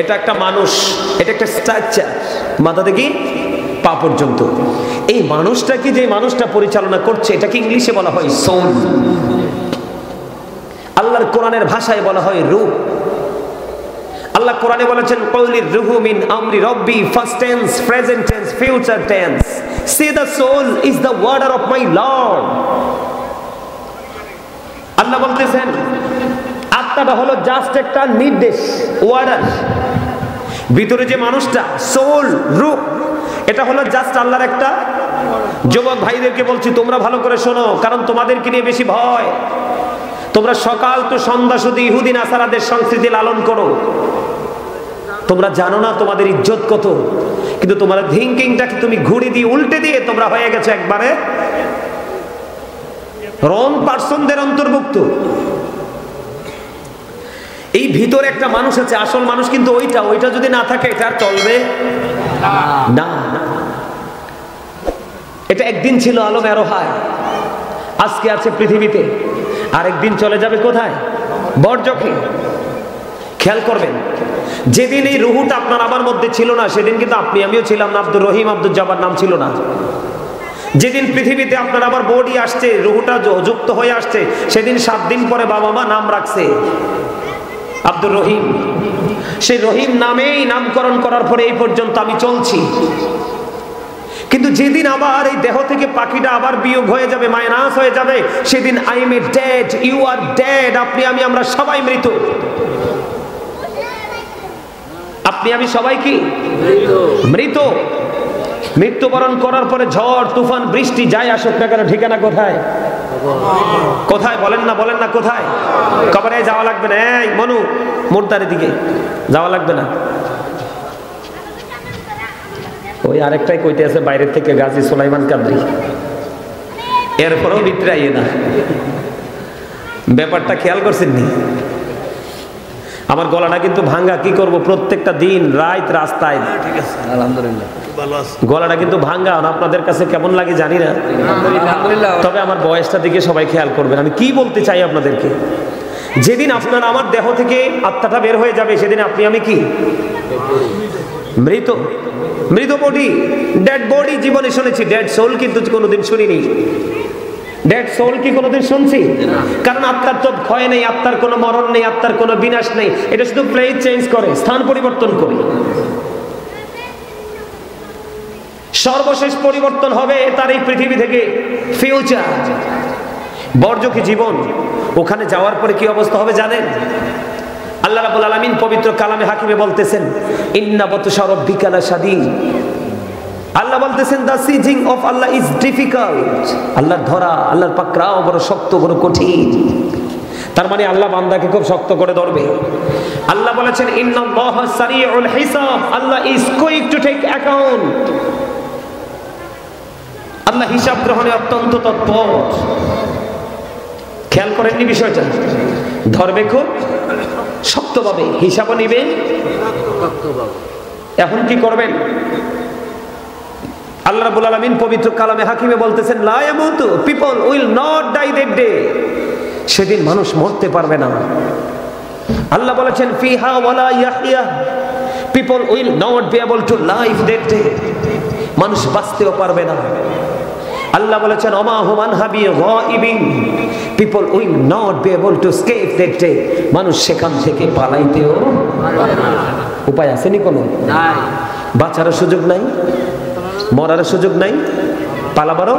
এটা একটা মানুষ, এটা একটা স্ট্রাকচার, মাথা থেকে পা পর্যন্ত। এই মানুষটাকে, যে মানুষটা পরিচালনা করছে, এটাকে ইংলিশে বলা হয় সোল। আল্লাহর কোরআনের ভাষায় বলা হয় রূহ। আল্লাহ কোরআনে বলেছেন কওলির রূহু মিন আমরি রব্বি, first tense, present tense, future tense. Say the soul is the warder of my Lord. আল্লাহ বলতেছেন আত্মাটা হলো জাস্ট একটা নির্দেশ, ওয়ার্ডার। ভিতরে যে মানুষটা সোল, রূহ, এটা হলো জাস্ট আল্লাহর একটা। যুবক ভাইদেরকে বলছি তোমরা ভালো করে শোনো, কারণ তোমাদেরকে নিয়ে বেশি ভয়। তোমরা সকাল তো সন্ধ্যা শুধু ইহুদি নাসারাদের সংস্কৃতি লালন করো, তোমরা জানো না তোমাদের ইজ্জত কত। কিন্তু তোমার থিঙ্কিংটাকে তুমি ঘুরে দিয়ে, উল্টে দিয়ে তোমরা হয়ে গেছে একবারে রং পার্সনদের অন্তর্ভুক্ত। এই ভিতরে একটা মানুষ আছে, আসল মানুষ কিন্তু ওইটা যদি না থাকে এটা আর চলবে না। এটা একদিন ছিল আলম এরোহায়, আজকে আছে পৃথিবীতে, আরেকদিন চলে যাবে কোথায়? বর্জকে। খেয়াল করবেন, যেদিন এই রুহুটা আপনার আমার মধ্যে ছিল না, সেদিন কিন্তু আপনি আমিও ছিলাম না। আব্দুর রহিম, আব্দুল জব্বার নাম ছিল না। যেদিন পৃথিবীতে আপনার আমার বডি আসছে, রুহুটা যুক্ত হয়ে আসছে, সেদিন 7 দিন পরে বাবা মা নাম রাখছে আব্দুর রহিম। সেই রহিম নামেই নামকরণ করার পরে এই পর্যন্ত আমি চলছি। কিন্তু যেদিন আবার এই দেহ থেকে পাখিটা আবার বিয়োগ হয়ে যাবে, মাইনাস হয়ে যাবে, সেদিন I am dead, you are dead. আপনি আমি আমরা সবাই মৃত। আপনি আমি সবাই কি মৃত। মৃত্যুবরণ করার পরে ঝড় তুফান বৃষ্টি যাই আসুক না কেন, ঠিকানা কোথায়? কোথায় বলেন না কোথায়? কবরে যাওয়া লাগবে না। এই মনু, মুর্দারের দিকে যাওয়া লাগবে না। ওই আরেকটাই কইতে আছে বাইরের থেকে, গাজী সুলাইমান কাদরি। এরপরেও ভিতরে আইয়ে না। ব্যাপারটা খেয়াল করছেন নি? আমার গলাটা কিন্তু ভাঙ্গা, কি করব, প্রত্যেকটা দিন রাত রাস্তায়। আলহামদুলিল্লাহ গলাটা কিন্তু ভাঙ্গা। আপনাদের কাছে কেমন লাগে জানি না, তবে আমার বয়সটা দিকে সবাই খেয়াল করবেন। আমি কি বলতে চাই আপনাদেরকে, যেদিন আপনার আমার দেহ থেকে আত্মাটা বের হয়ে যাবে, সেদিন আপনি আমি কি মৃত। মৃত বডি, ডেড বডি জীবনে শুনেছি, ডেড সোল কিন্তু কোনোদিন শুনিনি। ডেড সোল কি কোনোদিন শুনছি? কারণ আত্মার তো ক্ষয় নেই, আত্মার কোনো মরণ নেই, আত্মার কোনো বিনাশ নেই। এটা শুধু প্লেস চেঞ্জ করে, স্থান পরিবর্তন করে। সর্বশেষ পরিবর্তন হবে তার এই পৃথিবী থেকে ফিউচার। বর্জকি জীবন। ওখানে যাওয়ার পরে কি অবস্থা হবে জানেন? আল্লাহ রাব্বুল আলামিন পবিত্র কালামে হাকিমে বলতেছেন, ইন্না বাতশা রাব্বিকা লাশাদীদ। আল্লাহ বলতেছেন, the seizing of Allah is difficult. আল্লাহর ধরা, আল্লাহর পাকড়াও বড় শক্ত, বড় কঠিন। তার মানে আল্লাহ বান্দাকে খুব শক্ত করে ধরবে। আল্লাহ বলেছেন, ইন্নাল্লাহা সারিউল হিসাব, আল্লাহ is quick to take account. আল্লাহ হিসাব গ্রহণে অত্যন্ত তৎপর। খেয়াল করেননি বিষয়টা? ধরবে খুব শক্তভাবে, হিসাবও নিবে শক্তভাবে। এখন কি করবেন? আল্লাহ রাব্বুল আলামিন পবিত্র কালামে হাকিমে বলতেছেন, লা ইয়ামুতু, people will not die that day. সেদিন মানুষ মরতে পারবে না। আল্লাহ বলেছেন, ফিহা ওয়ালা ইয়াহইয়া, people will not be able to live that day. মানুষ বাঁচতেও পারবে না। আল্লাহ বলেছেন, ওমা হুম আনহা বিগাইবিন, people will not be able to escape that day. মানুষ সেখান থেকে পালাইতেও পারবে না। উপায় আছে নি কোনো? নাই। বাঁচার সুযোগ নাই, মরার সুযোগ নাই, পালাবারও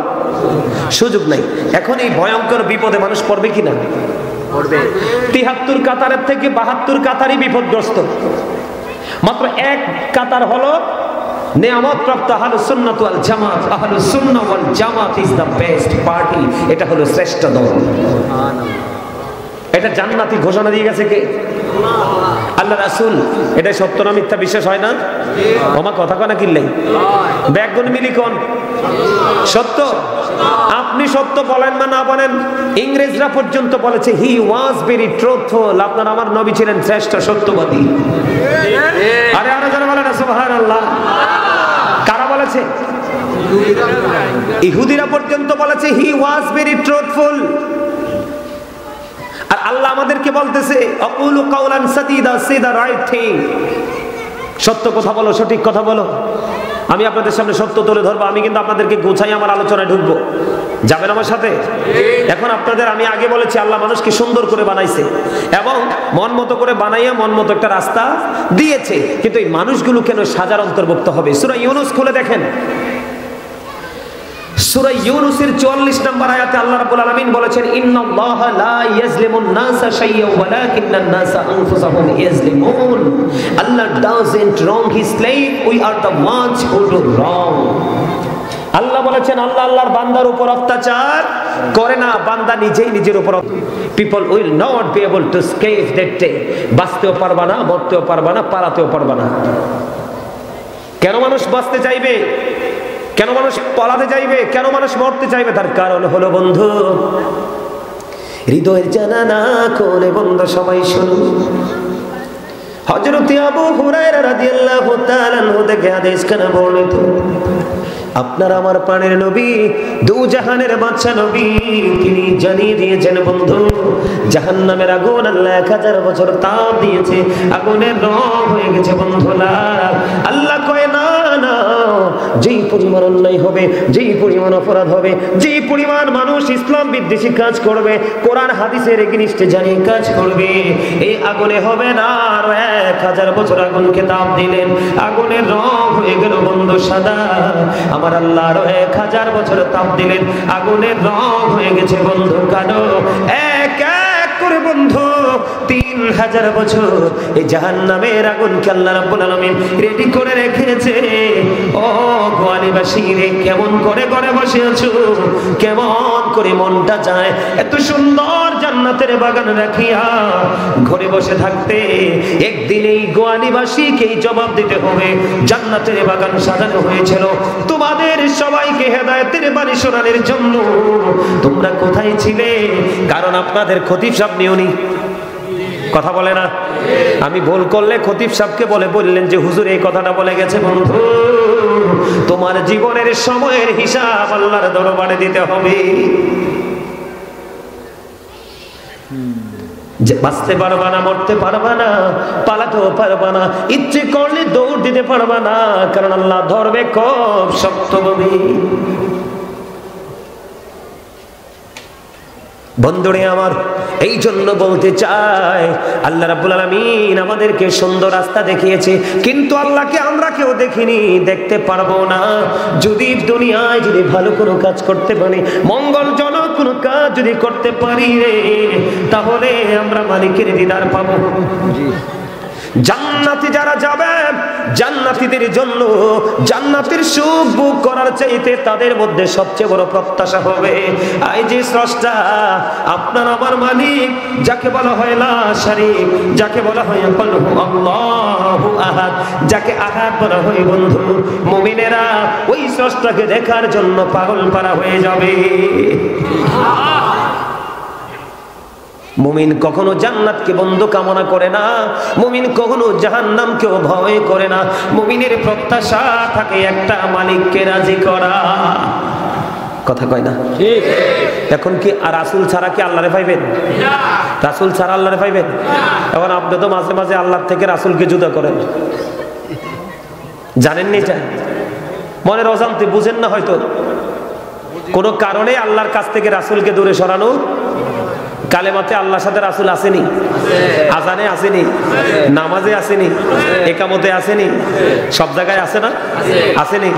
সুযোগ নাই। এখন এই ভয়ঙ্কর বিপদে মানুষ পড়বে কিনা? পড়বে। ৭৩ কাতারের থেকে ৭২ কাতারই বিপদগ্রস্ত। মাত্র এক কাতার হলো নিয়ামত প্রাপ্ত আহলুস সুন্নাত ওয়াল জামাত। আহলুস সুন্নাহ ওয়াল জামাত ইজ দ্য বেস্ট পার্টি। এটা হলো শ্রেষ্ঠ দল। এটা জান্নাতি ঘোষণা দিয়ে গেছে কে? আল্লাহ রাসূল। এটা সত্য না মিথ্যা বিশ্বাস হয় না? ওমা কথা কনা কিনলেই ব্যাকগুণ মিলি কোন সত্য। আপনি সত্য বলেন বা না বলেন, ইংরেজরা পর্যন্ত বলেছে হি ওয়াজ ভেরি ট্রুথফুল। আপনার আমার নবী ছিলেন শ্রেষ্ঠ সত্যবাদী। আরে আরে যারা বলেন সুবহানাল্লাহ। কারা বলেছে? ইহুদিরা পর্যন্ত বলেছে হি ওয়াজ ভেরি ট্রুথফুল। আর আল্লাহ আমাদেরকে বলতেছে, আকুলু কাওলান সাদীদা, সে দা রাইট থিং। সত্য কথা বলো, সঠিক কথা বলো। আমি আপনাদের সামনে সত্য তুলে ধরবো। আমি কিন্তু আপনাদেরকে গোছাই আমার আলোচনায় ঢুকবো। যাবেন আমার সাথে? এখন আপনাদের আমি আগে বলেছি, আল্লাহ মানুষকে সুন্দর করে বানাইছে এবং মন মতো করে বানাইয়া মন মতো একটা রাস্তা দিয়েছে। কিন্তু এই মানুষগুলো কেন সাজার অন্তর্ভুক্ত হবে? সূরা ইউনূস খুলে দেখেন। সূরা ইউনূসের ৪৪ নম্বর আয়াতে আল্লাহ রাব্বুল আলামিন বলেছেন, ইন্নাল্লাহা লা ইয়াজলিমুন নাসা শাইয়্যান ওয়ালাকিন্নান নাসা আনফুসাহুম ইয়াজলিমুন। আল্লাহ doesn't wrong his slave, we are the ones who do wrong. আল্লাহ বলেছেন, আল্লাহ আল্লাহর বান্দার উপর অত্যাচার করে না, বান্দা নিজেই নিজের উপর। People will not be able to escape that day. বাঁচতেও পারবা না, মরতেও পারবা না, পালাতেও পারবা না। কেন মানুষ বাঁচতে চাইবে? কেন মানুষ পালাতে চাইবে? কেন মানুষ মরতে চাইবে? তার কারণ হলো বন্ধু, হৃদয়ের জানা না কোনে বন্ধু সবাই শুনুন। হযরত আবু হুরায়রা রাদিয়াল্লাহু তাআলা আনহু থেকে হাদিস খানা বর্ণিত, আপনার আমার প্রাণের নবী, দু জাহানের বাদশা নবী, তিনি জানিয়ে দিয়েছেন বন্ধু, জাহান্নামের আগুন আল্লাহ 1000 বছর তাপ দিয়েছে, আগুনের রং হয়ে গেছে বন্ধু লাল। আল্লাহ কয় না না, যেই পরিমাণ অন্যায় হবে, যেই পরিমাণ অপরাধ হবে, যেই পরিমাণ মানুষ ইসলাম বিদ্বেষী কাজ করবে, কোরআন হাদিসের এগেইনস্টে জানিয়ে কাজ করবে, এই আগুনে হবে না। আর 1000 বছর আগুনকে তাপ দিলেন, আগুনের রং হয়ে গেল বন্ধু সাদা। আমার আল্লাহ আরো 1000 বছর তাপ দিলেন, আগুনের রং হয়ে গেছে বন্ধু কালো। এক এক করে বন্ধু 3000 বছর এই জাহান্নামের আগুনকে আল্লাহ রাব্বুল আলামিন রেডি করে রেখেছে। ও গোয়ালিবাসী রে, কেমন করে ঘরে বসে আছো? কেমন করে মনটা চায় এত সুন্দর জান্নাতের বাগান রাখিয়া ঘরে বসে থাকতে? একদিন এই গোয়ালিবাসীকে জবাব দিতে হবে। জান্নাতের বাগান সাজানো হয়েছিল তোমাদের সবাইকে হেদায়েতের বাণী শোনানোর জন্য। তোমরা কোথায় ছিলে? কারণ আপনাদের খতিব সাহেব নিউনি কথা বলে না। আমি ভুল করলে খতিব সাহেবকে বললেন যে হুজুর এই কথাটা বলে গেছে। বন্ধু, তোমার জীবনের সময়ের হিসাব আল্লাহর দরবারে দিতে হবে। যে বাঁচতে পারবা না, মরতে পারবা না, পালাতেও পারবা না, ইচ্ছে করলে দৌড় দিতে পারবা না, কারণ আল্লাহ ধরবে খুব শক্তভাবে। বন্ধুরে আমার, এই জন্য বলতে চাই, আল্লাহ রাব্বুল আলামিন আমাদেরকে সুন্দর রাস্তা দেখিয়েছে, কিন্তু আল্লাহকে আমরা কেউ দেখিনি, দেখতে পারবো না। যদি দুনিয়ায় যদি ভালো কোনো কাজ করতে পারি, মঙ্গলজনক কোনো কাজ যদি করতে পারি রে, তাহলে আমরা মালিকের দিদার পাবো। জান্নাতি যারা যাবে, জান্নাতীদের জন্য জান্নাতের সুখ ভোগ করার চাইতে তাদের মধ্যে সবচেয়ে বড় প্রত্যাশা হবে এই যে স্রষ্টা আপনার আমার মালিক, যাকে বলা হয় লা শারীক, যাকে বলা হয় আল্লাহু আহাদ, যাকে আহাদ বলা হয় বন্ধু, মুমিনেরা ওই স্রষ্টাকে দেখার জন্য পাগল পারা হয়ে যাবে। মুমিন কখনো জান্নাতকে বন্ধ কামনা করে না, মুমিন কখনো জাহান্নামকেও ভয় করে না। মুমিনের প্রত্যাশা থাকে একটা, মালিককে রাজি করা। কথা কয় না ঠিক? এখন কি আর রাসূল ছাড়া কি আল্লাহরে পাইবেন? না। রাসূল ছাড়া আল্লাহরে পাইবেন? এখন আপনি তো মাঝে মাঝে আল্লাহর থেকে রাসূলকে জুদা করেন, জানেন নি? চাই মনের অজান্তে, বুঝেন না হয়তো, কোনো কারণে আল্লাহর কাছ থেকে রাসূলকে দূরে সরানো। কালেমাতে আল্লাহর সাথে রাসূল আসেনি, আজানে আসেনি, নামাজে আসেনি, একামতে আসেনি, সব জায়গায় আসে না? আসেনি।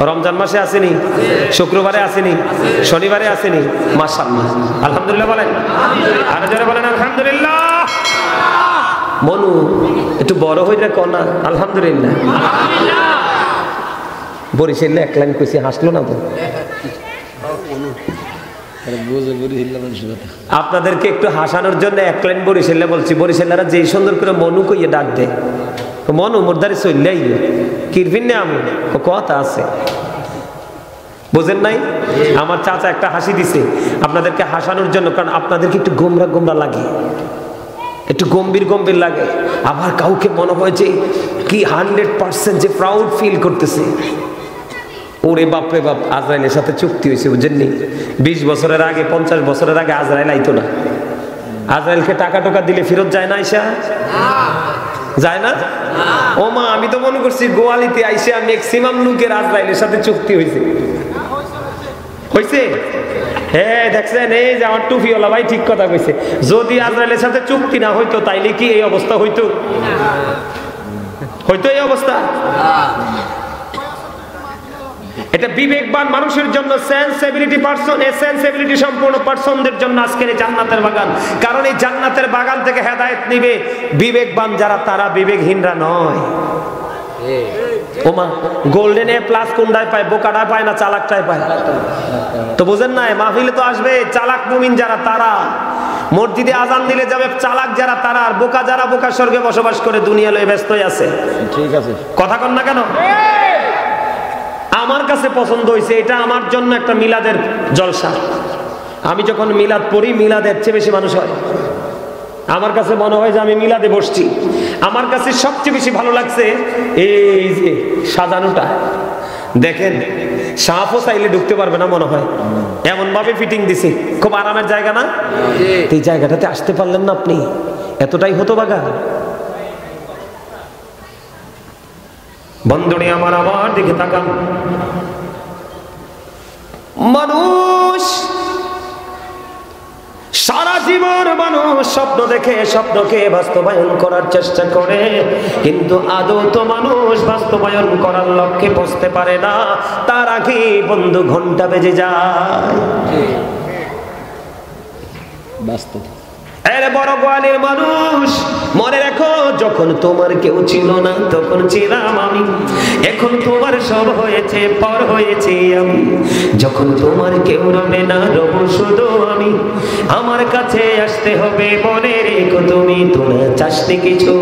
রমজান মাসে আসেনি, শুক্রবারে আসেনি, শনিবারে আসেনি। মাশাআল্লাহ, আলহামদুলিল্লাহ বলেন, আর যারা বলেন আলহামদুলিল্লাহ। মনু একটু বড় হইলে কনা আলহামদুলিল্লাহ। বরিশালে এক লাইন কইছি, হাসলো না তো? আপনাদেরকে একটু হাসানোর জন্য এক লাইন বরিশালে বলছি। বরিশালেরা যেই সুন্দর করে মনু কইয়ে ডাক দে, মনু মোরদারি চললেই কিরভিন না আমি কথা আছে, বুঝেন নাই? আমার চাচা একটা হাসি দিছে আপনাদেরকে হাসানোর জন্য, কারণ আপনাদেরকে একটু গোমরা গোমরা লাগে, একটু গম্ভীর গম্ভীর লাগে। আবার কাউকে মনে হয় যে কি 100% যে প্রাউড ফিল করতেছে। ওরে বাপ রে বাপ, আজরাইলের সাথে চুক্তি হয়েছে, বুঝেননি? 20 বছরের আগে, 50 বছরের আগে আজরাইল আইতো না। আজরাইলকে টাকা টোকা দিলে ফেরত যায় না, আইসা যায় না? ও মা, আমি তো মনে করছি গোয়ালিতে আইসা ম্যাক্সিমাম লোকের আজরাইলের সাথে চুক্তি হয়েছে। হয়েছে? হ্যাঁ, দেখছেন? এই যে আমার টুপিওয়ালা ভাই ঠিক কথা কইছে, যদি আজরাইলের সাথে চুক্তি না হইতো তাইলে কি এই অবস্থা হইতো? হইতো এই অবস্থা? এটা বিবেকবান মানুষের জন্য, সেন্সিবিলিটি পারসন, সেন্সিবিলিটি সম্পূর্ণ পারসনদের জন্য আজকের এই জান্নাতের বাগান। কারণ এই জান্নাতের বাগান থেকে হেদায়েত নিবে বিবেকবান যারা, তারা বিবেকহীনরা নয়। ওমা, গোল্ডেন এ প্লাস কোনটায় পায়? বোকাটা পায় না চালাকটায় পায়? তো বুঝেন না, মাহফিলে তো আসবে চালাক মুমিন যারা, তারা মসজিদে আজান দিলে যাবে চালাক যারা, তারা। আর বোকা যারা, বোকা স্বর্গে বসবাস করে দুনিয়া লয়ে ব্যস্তই আছে। ঠিক আছে, কথা কন না কেন? আমার কাছে পছন্দ হয়েছে, এটা আমার জন্য একটা মিলাদের জলসা। আমি যখন মিলাদ পড়ি, মিলাদের চেয়ে বেশি মানুষ হয়। আমার কাছে মনে হয় যে আমি মিলাদে বসছি। আমার কাছে সবচেয়ে বেশি ভালো লাগছে এই যে সাজানোটা। দেখেন, সাপও চাইলে ঢুকতে পারবে না মনে হয়, এমন ভাবে ফিটিং দিছে। খুব আরামের জায়গা না? এই জায়গাটাতে আসতে পারলেন না আপনি? এতটাই হতো বাগা। বন্ধুনি আমার, আমার দিকে তাকান। মানুষ সারা জীবন মানুষ স্বপ্ন দেখে, স্বপ্নকে বাস্তবায়ন করার চেষ্টা করে, কিন্তু আদৌ তো মানুষ বাস্তবায়ন করার লক্ষ্যে পৌঁছতে পারে না। তার আগে বন্ধু ঘন্টা বেজে যায়। বাস্তব এর বড় গোয়ালের মানুষ, মনে রাখো, যখন তোমার কেউ ছিল না তখন ছিলাম আমি, এখন তোমার সব হয়েছে, পর হয়েছে আমি। যখন তোমার কেউ রবে না, রব শুধু আমি। আমার কাছে আসতে হবে, মনে রেখো তুমি। তোরা চাসনি কিছু,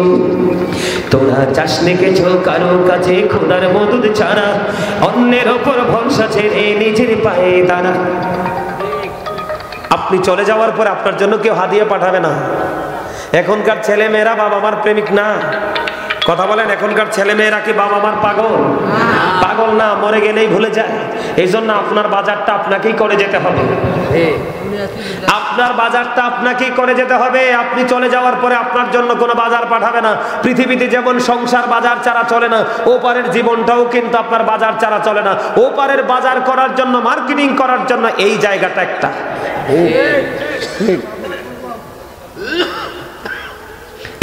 তোরা চাসনি কিছু কারো কাছে খোদার মদদ ছাড়া, অন্যের ওপর ভরসা ছেড়ে নিজের পায়ে দাঁড়া। আপনি চলে যাওয়ার পর আপনার জন্য কেউ হাদিয়া পাঠাবে না। এখনকার ছেলে মেয়েরা বাবা মার প্রেমিক না। কথা বলেন, এখনকার ছেলে মেয়েরা কি বাবা মার পাগল? পাগল না, মরে গেলেই ভুলে যায়। এই জন্য আপনার বাজারটা আপনাকেই করে যেতে হবে। আপনার বাজারটা আপনাকেই করে যেতে হবে। আপনি চলে যাওয়ার পরে আপনার জন্য কোনো বাজার পাঠাবে না। পৃথিবীতে যেমন সংসার বাজার ছাড়া চলে না, ওপারের জীবনটাও কিন্তু আপনার বাজার ছাড়া চলে না। ওপারের বাজার করার জন্য, মার্কেটিং করার জন্য এই জায়গাটা একটা।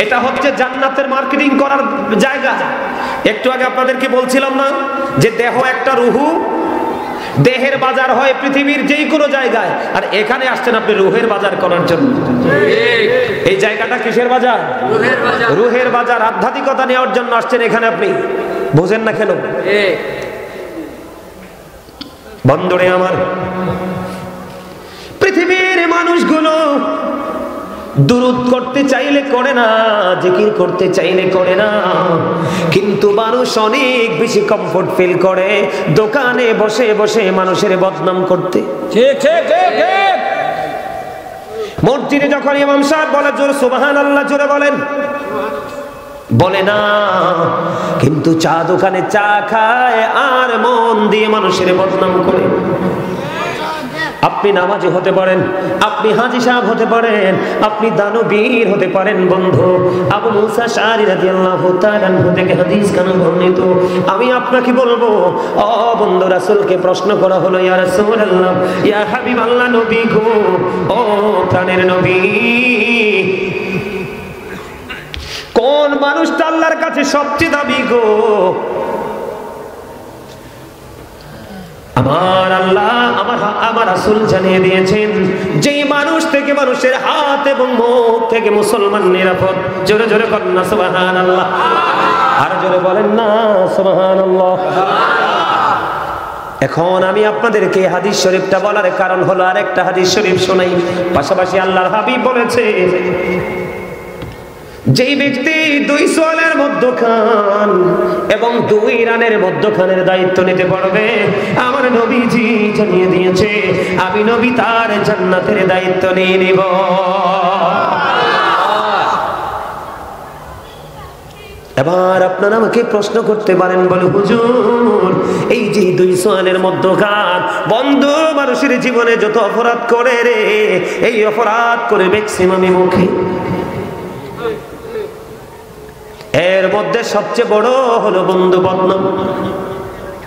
এটা হচ্ছে জান্নাতের মার্কেটিং করার জায়গা। একটু আগে আপনাদেরকে বলছিলাম না যে দেহ একটা রুহু, দেহের বাজার হয় পৃথিবীর যেই কোনো জায়গায়, আর এখানে আসছেন আপনি রুহের বাজার করার জন্য। এই জায়গাটা কিসের বাজার? রুহের বাজার। আধ্যাত্মিকতা নেওয়ার জন্য আসছেন এখানে আপনি। বুঝেন না কেন? বন্ধুরে আমার, পৃথিবীর মানুষগুলো দুরূদ করতে চাইলে করে না, জিকির করতে চাইলে করে না, কিন্তু মানুষ অনেক বেশি কমফোর্ট ফিল করে দোকানে বসে বসে মানুষের বদনাম করতে। ঠিক ঠিক ঠিক ঠিক। মসজিদে যখন ইমাম সাহেব বলে জোরে সুবহানাল্লাহ, জোরে বলেন, বলে না, কিন্তু চা দোকানে চা খায় আর মন দিয়ে মানুষের বদনাম করে। আপনি নামাজি হতে পারেন, আপনি হাজী সাহেব হতে পারেন, আপনি দানবীর হতে পারেন বন্ধু। আবু মুসা আশআরী রাদিয়াল্লাহু তাআলা আনহু থেকে হাদিস কেন বর্ণিত, আমি আপনাকে বলবো, ও বন্ধু, রাসূলকে প্রশ্ন করা হলো, ইয়া রাসূলুল্লাহ, ইয়া হাবিবাল্লাহ, নবী গো, ও প্রাণের নবী, কোন মানুষটা আল্লাহর কাছে সবচেয়ে দামি গো? আমার আল্লাহ আমার রাসূল জানিয়ে দিয়েছেন, যেই মানুষ থেকে মানুষের হাত এবং মুখ থেকে মুসলমান নিরাপদ। জোরে জোরে বলেন না সুবহানাল্লাহ, আর জোরে বলেন না সুবহানাল্লাহ। এখন আমি আপনাদেরকে হাদিস শরীফটা বলার কারণ হলো আরেকটা হাদিস শরীফ শোনাই। পাশাপাশি আল্লাহর হাবিব বলেছে, যেই ব্যক্তি 2 সোয়ালের মধ্যখান এবং 2 রানের মধ্যখানের দায়িত্ব নিতে পারবে, আমার নবীজি জানিয়ে দিয়েছে, আমি নবী তার জান্নাতের দায়িত্ব নিয়ে নিব। এবার আপনারা আমাকে প্রশ্ন করতে পারেন, বলে হুজুর, এই যে 2 সোয়ালের মধ্যখান, বন্ধু, মানুষের জীবনে যত অপরাধ করে রে, এই অপরাধ করে ম্যাক্সিমামই মুখে। এর মধ্যে সবচেয়ে বড় হলো বন্ধু বদনাম।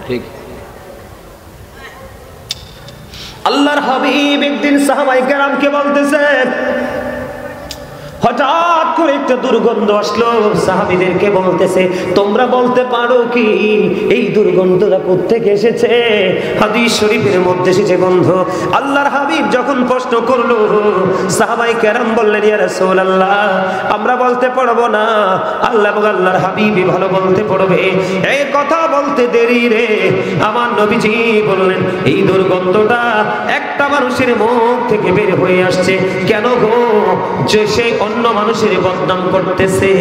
ঠিক। আল্লাহর হাবিব একদিন সাহাবায়ে কেরামকে বলতেছেন, হঠাৎ করে একটা দুর্গন্ধ আসলো, সাহাবীদেরকে বলতেছে, তোমরা বলতে পারো কি এই দুর্গন্ধটা কোত্থেকে এসেছে? হাদিস শরীফের মধ্যে এসেছে গন্ধ। আল্লাহর হাবিব যখন প্রশ্ন করলো, সাহাবায়ে কেরাম বললেন, ইয়া রাসূলুল্লাহ, আমরা বলতে পারবো না, আল্লাহ এবং আল্লাহর হাবিবই ভালো বলতে পারবে। এই কথা বলতে দেরি রে আমার নবীজি বললেন, এই দুর্গন্ধটা একটা মানুষের মুখ থেকে বের হয়ে আসছে। কেন গো? যে সে অন্য মানুষের বদনাম করতেছে।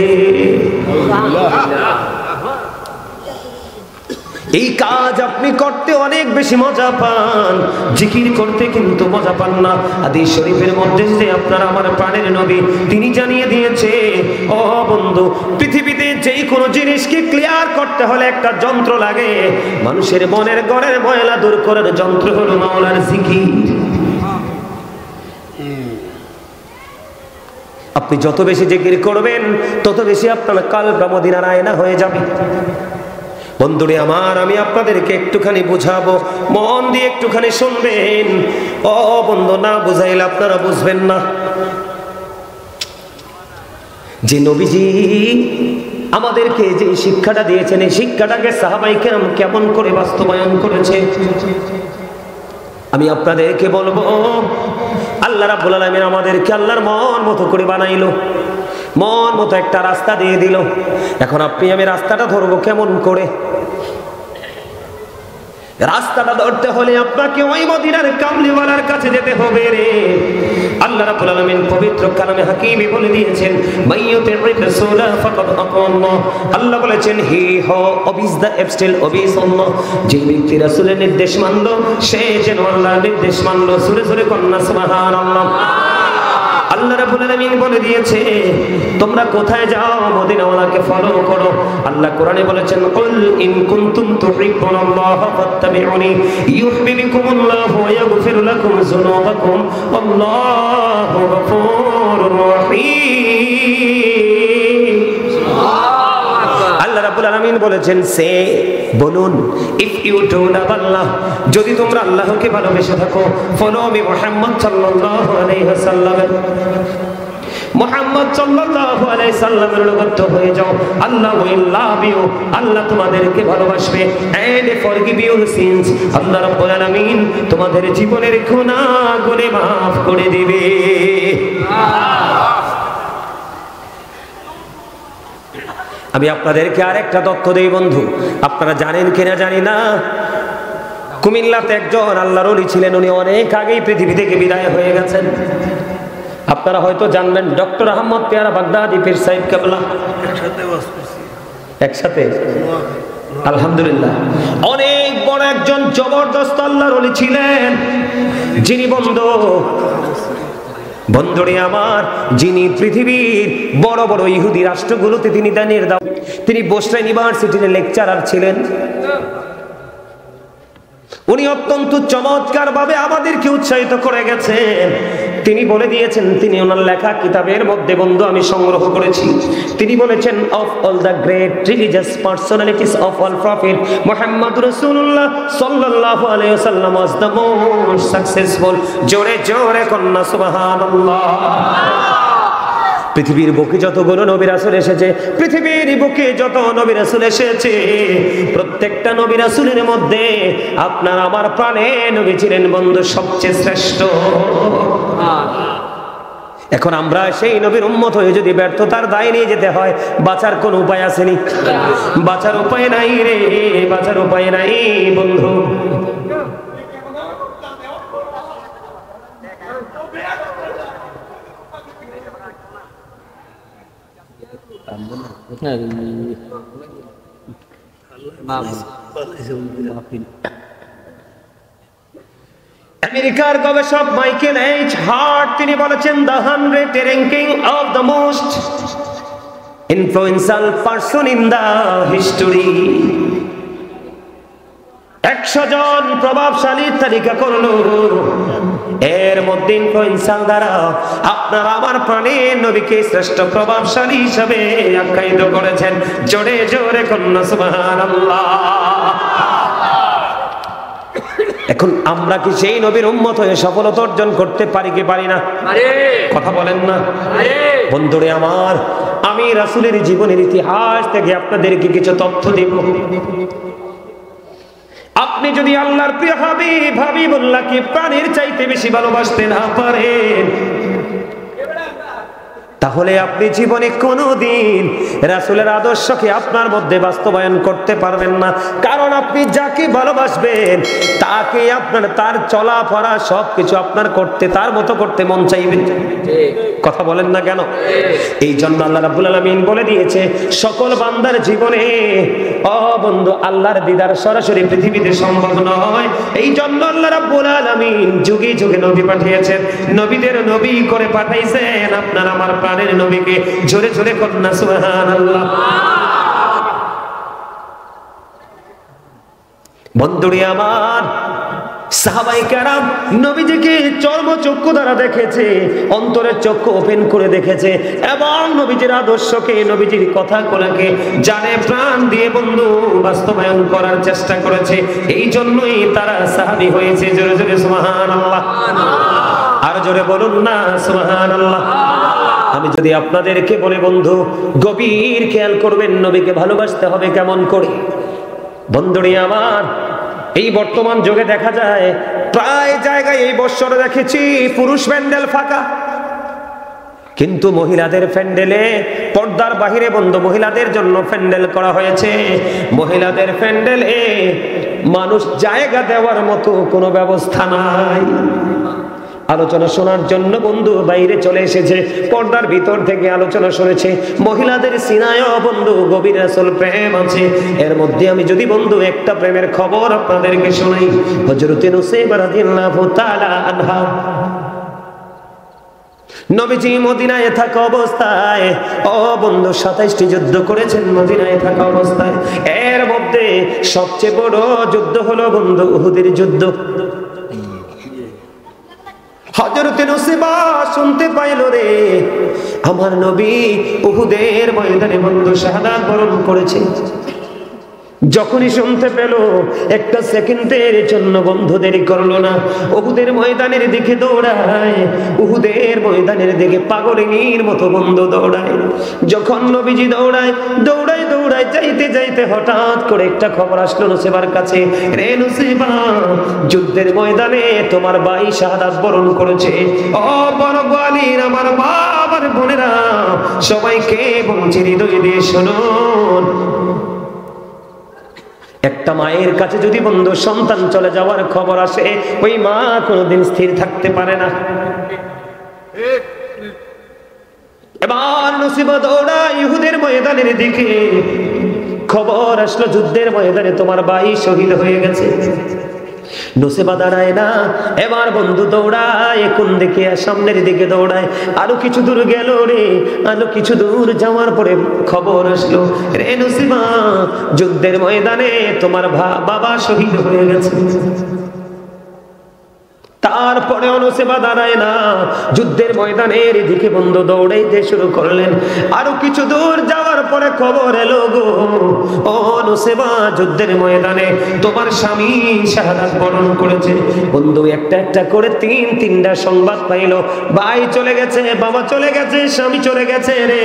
এই কাজ আপনি করতে অনেক বেশি মজা পান, জিকির করতে কিন্তু মজা পান না। হাদিস শরীফের মধ্যে যে আপনার আমার প্রাণের নবী, তিনি জানিয়ে দিয়েছে, ও বন্ধু, পৃথিবীতে যেই কোনো জিনিসকে ক্লিয়ার করতে হলে একটা যন্ত্র লাগে। মানুষের মনের গড়ের ময়লা দূর করার যন্ত্র হলো মাওলার জিকির। আপনি যত বেশি জিকির করবেন, তত বেশি আপনার কলব মদিনার আয়না হয়ে যাবে। বন্ধুরে আমার, আমি আপনাদেরকে একটুখানি বুঝাবো, মন দিয়ে একটুখানি শুনবেন। ও বন্ধু, না বুঝাইলে আপনারা বুঝবেন না। যে নবীজি আমাদেরকে যে শিক্ষাটা দিয়েছেন, এই শিক্ষাটাকে সাহাবায়ে কেরাম কেমন করে বাস্তবায়ন করেছে, আমি আপনাদেরকে বলবো। আল্লাহ রাব্বুল আলামিন আমাদেরকে আল্লাহর মন মতো করে বানাইলো, মন মতো একটা রাস্তা দিয়ে দিল। এখন আপনি আমি রাস্তাটা ধরবো কেমন করে? রাস্তাটা ধরতে হলে আপনাকে ওই মদিনার কামলিওয়ালার কাছে যেতে হবে রে। আল্লাহ রাব্বুল আলামিন পবিত্র কালামে হাকিমে বলে দিয়েছেন, মাইয়ুতির রাসূলা ফাকাদ আতাল্লাহ। আল্লাহ বলেছেন, হি হো ওবিস দা এবস্টিল ওবিস আল্লাহ। যে ব্যক্তি রাসূলের নির্দেশ মানলো, সে যেন আল্লাহর নির্দেশ মানলো। সূরা সূরা কন্যা সুবহানাল্লাহ। আল্লাহ রাব্বুল আলামিন বলে দিয়েছে, তোমরা কোথায় যাও? মদিনাওয়ালাকে ফলো করো। আল্লাহ কোরআনে বলেছেন, কুল ইন কুনতুম তুহিব্বুনাল্লাহ ফাত্তাবিউনি ইউহিব্বুকুমুল্লাহু ওয়া ইয়াগফির লাকুম যুনুবাকুম আল্লাহু গফুরুর রহিম। আল্লাহ রাব্বুল আলামিন বলেছেন, সে বলুন, ইফ ইউ ডু লাভ আল্লাহ, যদি তোমরা আল্লাহকে ভালোবেসে থাকো, ফলো মি মুহাম্মদ সাল্লাল্লাহু আলাইহি ওয়াসাল্লাম। মুহাম্মদ সাল্লাল্লাহু আলাইহি সাল্লামের অনুগত হয়ে যাও, আল্লাহ উইল লাভ ইউ, আল্লাহ তোমাদেরকে ভালোবাসবে, এন্ড ফরগিভ ইউর সিনস, আল্লাহ রাব্বুল আলামিন তোমাদের জীবনের গুনাহগুলো maaf করে দিবে। আমি আপনাদেরকে আরেকটা তথ্য দেই বন্ধু, আপনারা জানেন কিনা জানি না, কুমিল্লাতে একজন আল্লাহর ওলি ছিলেন, উনি অনেক আগেই পৃথিবী থেকে বিদায় হয়ে গেছেন। আপনারা হয়তো জানবেন ডক্টর আহমদ পেয়ারা বাগদাদি পীর সাহেব কেবলা, একসাথে আলহামদুলিল্লাহ, অনেক বড় একজন জবরদস্ত আল্লাহর ওলি ছিলেন, যিনি বন্ধুরে আমার, যিনি পৃথিবীর বড় বড় ইহুদি রাষ্ট্রগুলোতে তিনি দানের দাও, তিনি বোস্রা ইউনিভার্সিটির লেকচারার ছিলেন। উনি অত্যন্ত চমৎকার ভাবে আমাদেরকে উৎসাহিত করে গেছেন। তিনি বলে দিয়েছেন, তিনি ওনার লেখা কিতাবের মধ্যে বন্ধু আমি সংগ্রহ করেছি, তিনি বলেছেন of all the great religious personalities of all prophet Muhammad রাসূলুল্লাহ সাল্লাল্লাহু আলাইহি ওয়াসাল্লাম ওয়াজ দ্য মোস্ট সাকসেসফুল। জোরে জোরে কন্না সুবহানাল্লাহ। পৃথিবীর বুকে যতগুলো নবী রাসূল এসেছে, পৃথিবীর বুকে যত নবী রাসূল এসেছে, প্রত্যেকটা নবী রাসূলের মধ্যে আপনার আমার প্রাণে নবী ছিলেন বন্ধু সবচেয়ে শ্রেষ্ঠ। এখন আমরা সেই নবীর উম্মত হয়ে যদি ব্যর্থতার দায় নিয়ে যেতে হয়, বাঁচার কোন উপায় আসেনি? বাঁচার উপায় নাই রে, বাঁচার উপায় নাই বন্ধু। আমেরিকার গবেষক মাইকেল এইচ হার্ট তিনি বলেছেন, the 100 ranking of the most influential person in the history. 100 জন প্রভাবশালীর তালিকা করলো, এর মধ্যে ইনফ্লুয়েন্সার দ্বারা আপনার আমার প্রাণের নবীকে শ্রেষ্ঠ প্রভাবশালী হিসেবে আখ্যায়িত করেছেন। জোরে জোরে কন্না সুবহানাল্লাহ। এখন আমরা কি সেই নবীর উম্মত হয়ে সফলতা অর্জন করতে পারি কি পারি না? কথা বলেন না বন্ধুরে আমার। আমি রাসূলের জীবনের ইতিহাস থেকে আপনাদেরকে কিছু তথ্য দেব। আপনি যদি আল্লাহর প্রিয় হাবিবুল্লাহকে প্রাণের চাইতে বেশি ভালোবাসতে না পারেন, তাহলে আপনি জীবনে কোনোদিন রাসূলের আদর্শকে আপনার মধ্যে বাস্তবায়ন করতে পারবেন না। কারণ আপনি যাকে ভালোবাসবেন তাকে আপনার তার চলাফেরা সবকিছু আপনার করতে, তার মতো করতে মন চাইবে। কথা বলেন না কেন? এই জন্য আল্লাহ রাব্বুল আলামিন বলে দিয়েছে, সকল বান্দার জীবনে বন্ধু আল্লাহর দিদার সরাসরি পৃথিবীতে সম্ভব নয়। এই জন্য আল্লাহ রাব্বুল আলামিন যুগে যুগে নবী পাঠিয়েছেন, নবীদের নবী করে পাঠাইছেন আপনার আমার প্রাণের নবীকে। জোরে জোরে কন্না সুবহানাল্লাহ। বন্ধুরে আমার, সাহাবায়ে কেরাম নবীজিকে চর্মচক্ষু দ্বারা দেখেছে, অন্তরের চক্ষু ওপেন করে দেখেছে, এবং নবীজির আদর্শকে, নবীজির কথাগুলোকে জানে প্রাণ দিয়ে বন্ধু বাস্তবায়ন করার চেষ্টা করেছে। এই জন্যই তারা সাহাবী হয়েছে। জোরে জোরে সুবহানাল্লাহ। আর জোরে বলুন না সুবহানাল্লাহ। আমি যদি আপনাদেরকে বলে বন্ধু, গভীর খেয়াল করবেন নবীকে ভালোবাসতে হবে কেমন করে। বন্ধুরে আমার, এই বর্তমান যুগে দেখা যায় প্রায় জায়গায় এই বছর দেখেছি পুরুষ প্যান্ডেল ফাঁকা, কিন্তু মহিলাদের প্যান্ডেলে পর্দার বাহিরে বন্ধু মহিলাদের জন্য প্যান্ডেল করা হয়েছে। মহিলাদের প্যান্ডেলে মানুষ জায়গা দেওয়ার মতো কোনো ব্যবস্থা নাই। আলোচনা শোনার জন্য বন্ধু বাইরে চলে এসেছে, পর্দার ভিতর থেকে আলোচনা শুনেছে। মহিলাদের সিনায় বন্ধু গভীর আসল প্রেম আছে। এর মধ্যে আমি যদি বন্ধু একটা প্রেমের খবর আপনাদেরকে শোনাই। হযরতে নুসাইবা রাদিয়াল্লাহু তাআলা আনহা নবীজি মদিনায় থাকা অবস্থায় বন্ধু 27টি যুদ্ধ করেছেন মদিনায় থাকা অবস্থায়। এর মধ্যে সবচেয়ে বড় যুদ্ধ হলো বন্ধু উহুদের যুদ্ধ। হযরতে নুসাইবা শুনতে পাইল রে, আমার নবী উহুদের ময়দানে বন্ধু শাহাদাত বরণ করেছে। যখনই শুনতে পেল একটা সেকেন্ডের জন্য বন্ধু দেরি করলো না, উহুদের ময়দানের দিকে দৌড়ায়, উহুদের ময়দানের দিকে পাগলের মতো বন্ধু দৌড়ায়। যখন নবীজি দৌড়ায় দৌড়ায় দৌড়ায় যাইতে যাইতে হঠাৎ করে একটা খবর আসলো নুসেবার কাছে, রে নুসেবা, যুদ্ধের ময়দানে তোমার ভাই শাহাদাত বরণ করেছে। ও বড় গোয়ালির আমার বাবার বোনেরা, সবাইকে বলছি হৃদয় দিয়ে শুনুন, একটা মায়ের কাছে যদি বন্ধু সন্তান চলে যাওয়ার খবর আসে, ওই মা কোনোদিন স্থির থাকতে পারে না। এবার নসিবা দৌড়ায় ইহুদের ময়দানের দিকে, খবর আসলো যুদ্ধের ময়দানে তোমার ভাই শহীদ হয়ে গেছে। নসিবা দাঁড়ায় না, এবার বন্ধু দৌড়ায় কোন দিকে? সামনের দিকে দৌড়ায়। আরো কিছু দূর গেল রে, আরো কিছু দূর যাওয়ার পরে খবর আসলো, রে নসিবা, যুদ্ধের ময়দানে তোমার বাবা শহীদ হয়ে গেছে। তারপরে নসিবা দাঁড়ায় না, যুদ্ধের ময়দানের দিকে বন্ধু দৌড়াইতে শুরু করলেন। আরো কিছু দূর যাওয়ার পরে খবর এলো গো, ও নসিবা, যুদ্ধের ময়দানে তোমার স্বামী শাহাদাত বরণ করেছে। বন্ধু একটা একটা করে তিনটা সংবাদ পাইলো, ভাই চলে গেছে, বাবা চলে গেছে, স্বামী চলে গেছে রে।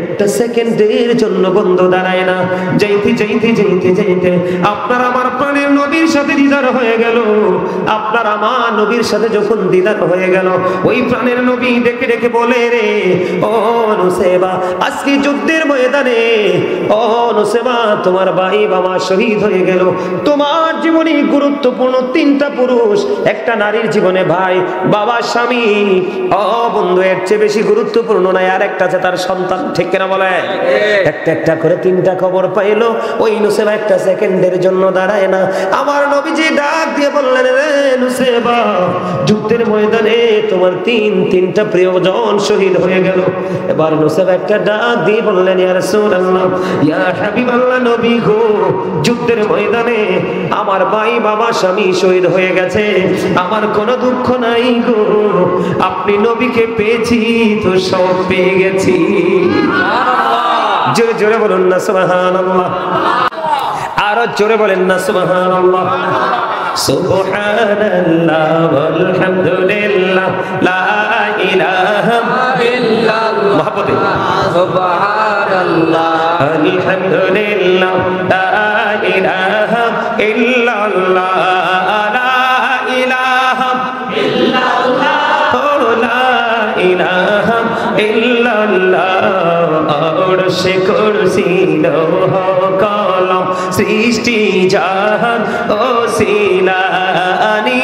একটা সেকেন্ডের জন্য বন্ধু দাঁড়ায় না, যাইতে যাইতে যাইতে যাইতে আপনার আমার প্রাণের নবীর সাথে দিদার হয়ে গেল। আপনার আমার নবীর সাথে যখন দিদার হয়ে গেল, ওই প্রাণের নবী ডেকে ডেকে বলে, রে ও নুসেবা, আজকে যুদ্ধের ময়দানে ও নুসেবা তোমার ভাই বাবা শহীদ হয়ে গেল। তোমার জীবনে গুরুত্বপূর্ণ তিনটা পুরুষ, একটা নারীর জীবনে ভাই বাবা স্বামী, ও বন্ধু এর চেয়ে বেশি গুরুত্বপূর্ণ নাই আর একটা আছে তার সন্তান। ঠিক কিনা বলে? একটা একটা করে তিনটা খবর পাইলো। ওই নুসেবা একটা সেকেন্ডের জন্য দাঁড়ায় না, আমার নবীজি ডাক দিয়ে বললেন, রে নুসেবা, যুদ্ধের ময়দানে তোমার তিনটা প্রিয়জন শহীদ হয়ে গেল। এবার নুসেবা একটা ডাক দিয়ে বললেন, ইয়া রাসূলুল্লাহ, ইয়া হাবিবাল্লাহ, নবী গো, যুদ্ধের ময়দানে আমার ভাই বাবা স্বামী শহীদ হয়ে গেছে, আমার কোনো দুঃখ নাই গো, আপনি নবীকে পেয়েছি তো সব পেয়ে গেছি। জোরে জোরে বলুন না সুবহানাল্লাহ, আরো জোরে বলেন না সুবহানাল্লাহ। সুবহানাল্লাহ ওয়ালহামদুলিল্লাহ লা ইলাহা ইল্লাল্লাহ, মহব্বতে সুবহানাল্লাহ আলহামদুলিল্লাহ লা ইলাহা ইল্লাল্লাহ লা ইলাহা ইল্লাল্লাহ লা ইলাহা ইল্লাল্লাহ। আরশে কুরসি লৌহ কলম সৃষ্টি জাহান ওসিলানি,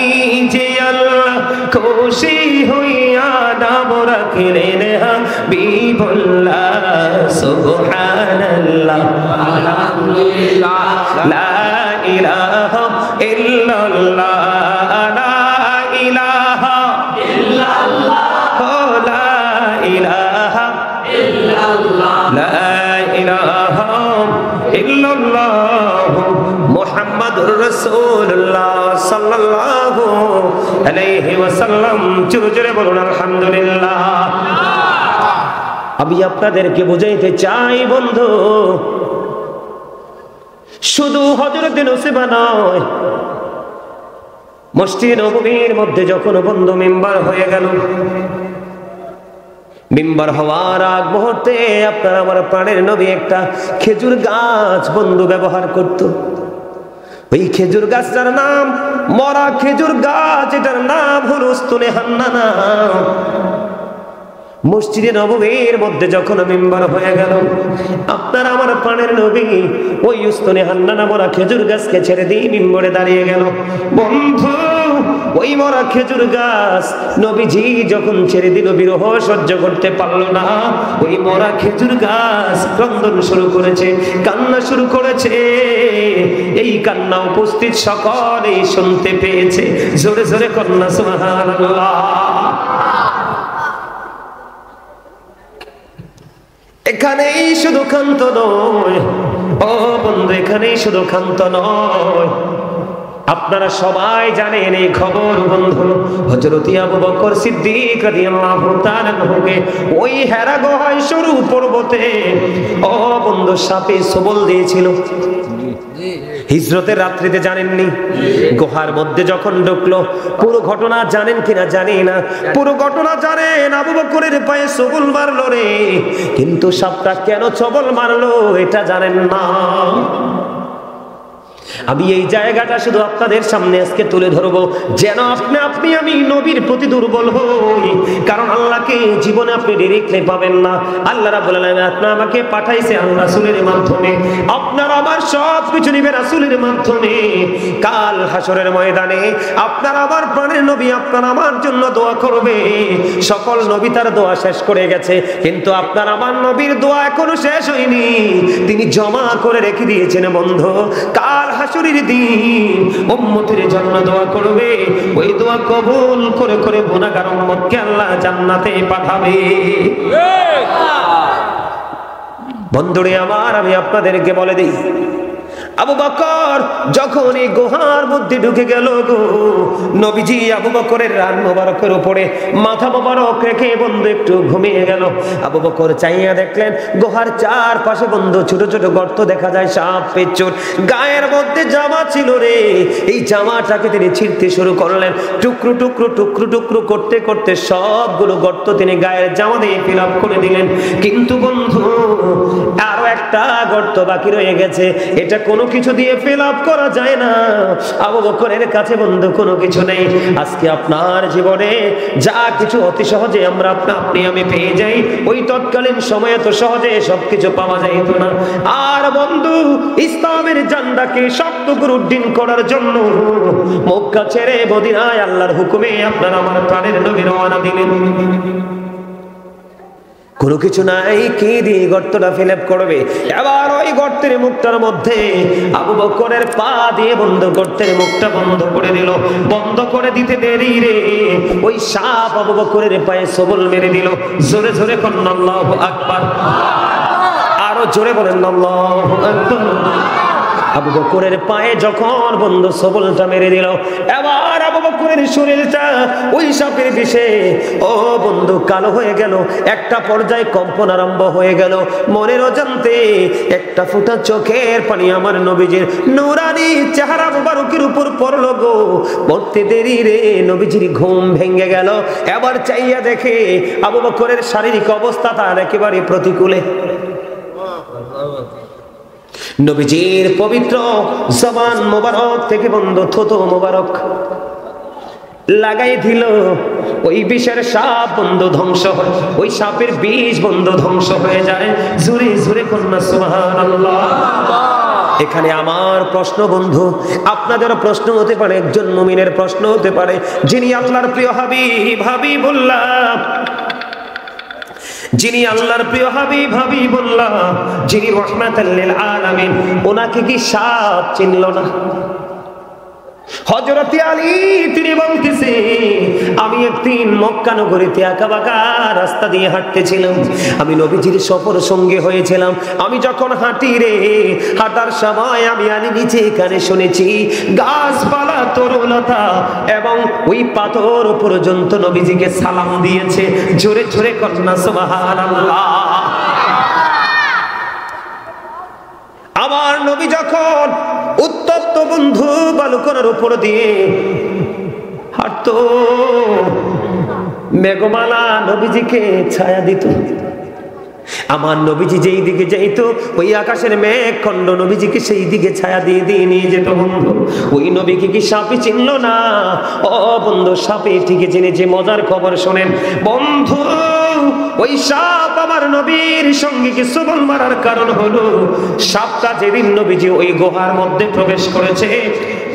যে আল্লাহ খুশি হইয়া নাম রাখলেন হাবিবুল্লাহ। সুবহানাল্লাহ আলহামদুলিল্লাহ লা ইলাহা ইল্লাল্লাহ লা ইলাহা ইল্লাল্লাহ লা ইলাহা ইল্লাল্লাহ লা ইলাহা ইল্লাল্লাহ মুহাম্মাদুর রাসূলুল্লাহ সাল্লাল্লাহু আলাইহি ওয়াসাল্লাম। জোরে জোরে বলুন আলহামদুলিল্লাহ। আমি আপনাদেরকে বুঝাইতে চাই বন্ধু, শুধু হযরত নসিবা নয়, মসজিদ নববীর মধ্যে যখন বন্ধু মিম্বার হয়ে গেল, মিম্বার হওয়ার আগ মুহূর্তে আপনার আমার প্রাণের নবী একটা খেজুর গাছ বন্ধু ব্যবহার করত। ওই খেজুর গাছটার নাম মরা খেজুর গাছ, এটার নাম হলো উস্তুনে হান্নানা। মসজিদে নববীর মধ্যে যখন মিম্বার হয়ে গেল, আপনার আমার প্রাণের নবী ওই উস্তুনে হান্নানা মরা খেজুর গাছকে ছেড়ে দিয়ে মিম্বরে দাঁড়িয়ে গেল। বন্ধু, ওই মরা খেজুর গাছ নবীজি যখন ছেড়ে দিল, বিরহ সহ্য করতে পারলো না। ওই মরা খেজুর গাছ ক্রন্দন শুরু করেছে, কান্না শুরু করেছে। এই কান্না উপস্থিত সকলেই শুনতে পেয়েছে। জোরে জোরে কন্যা সুবহানাল্লাহ। এখানেই শুধু ক্ষান্ত নয়, ও বন্ধু, এখানেই শুধু ক্ষান্ত নয়, আপনারা সবাই জানেন এই খবর বন্ধু, হযরত আবু বকর সিদ্দিক রাদিয়াল্লাহু তাআলা আনহুকে ওই হেরা গুহায় সরু পর্বতে ও বন্ধু সাপে সবল দিয়েছিল। হিজরতের রাত্রিতে জানেননি, গুহার মধ্যে যখন ঢুকলো, পুরো ঘটনা জানেন কিনা জানি না, পুরো ঘটনা জানেন। আবু বকরের পায়ে সবল মারলো রে, কিন্তু সাপটা কেন সবল মারলো এটা জানেন না। আমি এই জায়গাটা শুধু আপনাদের সামনে আজকে তুলে ধরবো, যেন আপনি আমি নবীর প্রতি দুর্বল হই। কারণ আল্লাহকে জীবনে আপনি ডিরেক্টলি পাবেন না। আল্লাহ রাব্বুল আলামিন আপনি আমাকে পাঠাইছে আল্লাহ রাসূলের মাধ্যমে, আপনার আমার সব কিছু নিবে রাসূলের মাধ্যমে। কাল হাসরের ময়দানে আপনার আমার প্রাণের নবী আপনার আমার জন্য দোয়া করবে। সকল নবী তার দোয়া শেষ করে গেছে, কিন্তু আপনার আমার নবীর দোয়া এখনো শেষ হয়নি, তিনি জমা করে রেখে দিয়েছেন বন্ধু। কাল হাসরের দিন উম্মতের জন্য দোয়া করবে, ওই দোয়া কবুল করে করে গুনাহগার উম্মতকে আল্লাহ জান্নাতে পাঠাবে। বন্ধুরে আমার, আমি আপনাদেরকে বলে দিই, আবু বকর যখন এই গুহার মধ্যে ঢুকে গেল গো, নবীজি আবু বকরের রান মোবারকের উপরে মাথা মোবারক রেখে বন্ধু একটু ঘুমিয়ে গেল। আবু বকর চাইয়া দেখলেন গুহার চারপাশে বন্ধু ছোট ছোট গর্ত দেখা যায়, সাপ পেঁচড়। গায়ের মধ্যে জামা ছিল রে, এই জামাটাকে তিনি ছিঁড়তে শুরু করলেন। টুকরো টুকরো টুকরো টুকরো করতে করতে সবগুলো গর্ত তিনি গায়ের জামা দিয়ে ফিল আপ করে দিলেন। কিন্তু বন্ধু আরো একটা গর্ত বাকি রয়ে গেছে, এটা কোনো কিছু দিয়ে ফিল আপ করা যায় না। আবু বকরের কাছে বন্ধু কোনো কিছু নেই। আজকে আপনার জীবনে যা কিছু অতি সহজে আমরা আপনি আমি পেয়ে যাই, ওই তৎকালীন সময়ে তো সহজে সবকিছু পাওয়া যাইত না। আর বন্ধু ইসলামের জান্ডাকে শক্ত করে উড্ডীন করার জন্য মক্কা ছেড়ে মদিনায় আল্লাহর হুকুমে আপনার আমার প্রাণের নবী রওনা দিলেন। কোনো কিছু নাই, কি দিয়ে গর্তটা ফিল আপ করবে? এবার ওই গর্তের মুখটার মধ্যে আবু বকরের পা দিয়ে বন্ধ গর্তের মুখটা বন্ধ করে দিল। বন্ধ করে দিতে দেরি রে, ওই সাপ আবু বকরের পায়ে সবল মেরে দিল। জোরে জোরে করেন আল্লাহু আকবার, আরো জোরে বলেন আল্লাহু আকবার। আবু বকরের পায়ে যখন বন্ধু সবলটা মেরে দিল, এবার আবু বকরের শরীরটা ওই সাপের বিষে ও বন্ধু কালো হয়ে গেল। একটা পর্যায়ে কম্পন আরম্ভ হয়ে গেল। মনের অজান্তে একটা ফোঁটা চোখের পানি আমার নবীজির নূরানি চেহারা মুবারকের উপর পড়ল গো। পড়তে দেরি রে, নবীজির ঘুম ভেঙে গেল। এবার চাইয়া দেখে আবু বকরের শারীরিক অবস্থা তার একেবারে প্রতিকূলে। নবীজির পবিত্র জবান মোবারক থেকে বন্ধু থুতু মোবারক লাগাই দিল। ওই বিষের সাপ বন্ধু ধ্বংস হয়, ওই সাপের বিষ বন্ধু ধ্বংস হয়ে যায়। জোরে জোরে কন্যা সুবহানাল্লাহ। এখানে আমার প্রশ্ন বন্ধু, আপনাদেরও প্রশ্ন হতে পারে, একজন মুমিনের প্রশ্ন হতে পারে, যিনি আল্লাহর প্রিয় হাবিবুল্লাহ, যিনি আল্লাহর প্রিয় হাবিবুল্লাহ, যিনি রাহমাতাল লিল আলামিন, ওনাকে কি সাপ চিনল না? হযরত আলী তিনি বলতেছে, আমি একদিন মক্কা নগরীতে একা বাঁকা রাস্তা দিয়ে হাঁটতেছিলাম, আমি নবীজির সফর সঙ্গে হয়েছিলাম। আমি যখন হাঁটি রে, হাঁটার সময় আমি আলী নিচে এখানে শুনেছি গাছপালা তরুলতা এবং ওই পাথর পর্যন্ত নবীজিকে সালাম দিয়েছে। জোরে জোরে কন্যা সুবহানাল্লাহ। আমার নবী যখন উত্তপ্ত বন্ধু বালুকণার উপর দিয়ে হাঁটতো, মেঘমালা নবীজিকে ছায়া দিত। আমার নবীজি যেই দিকে যাইতো, ওই আকাশের মেঘ খণ্ড নবীজিকে সেই দিকে ছায়া দিয়ে দিয়ে নিয়ে যেত বন্ধু। ওই নবীকে কি সাপে চিনল না? ও বন্ধু, সাপে ঠিকই চিনেছে। মজার খবর শোনেন বন্ধু, ওই সাপ আমার নবীর সঙ্গে কি সবল মারার কারণ হলো, সাপটা যেদিন নবীজি ওই গুহার মধ্যে প্রবেশ করেছে,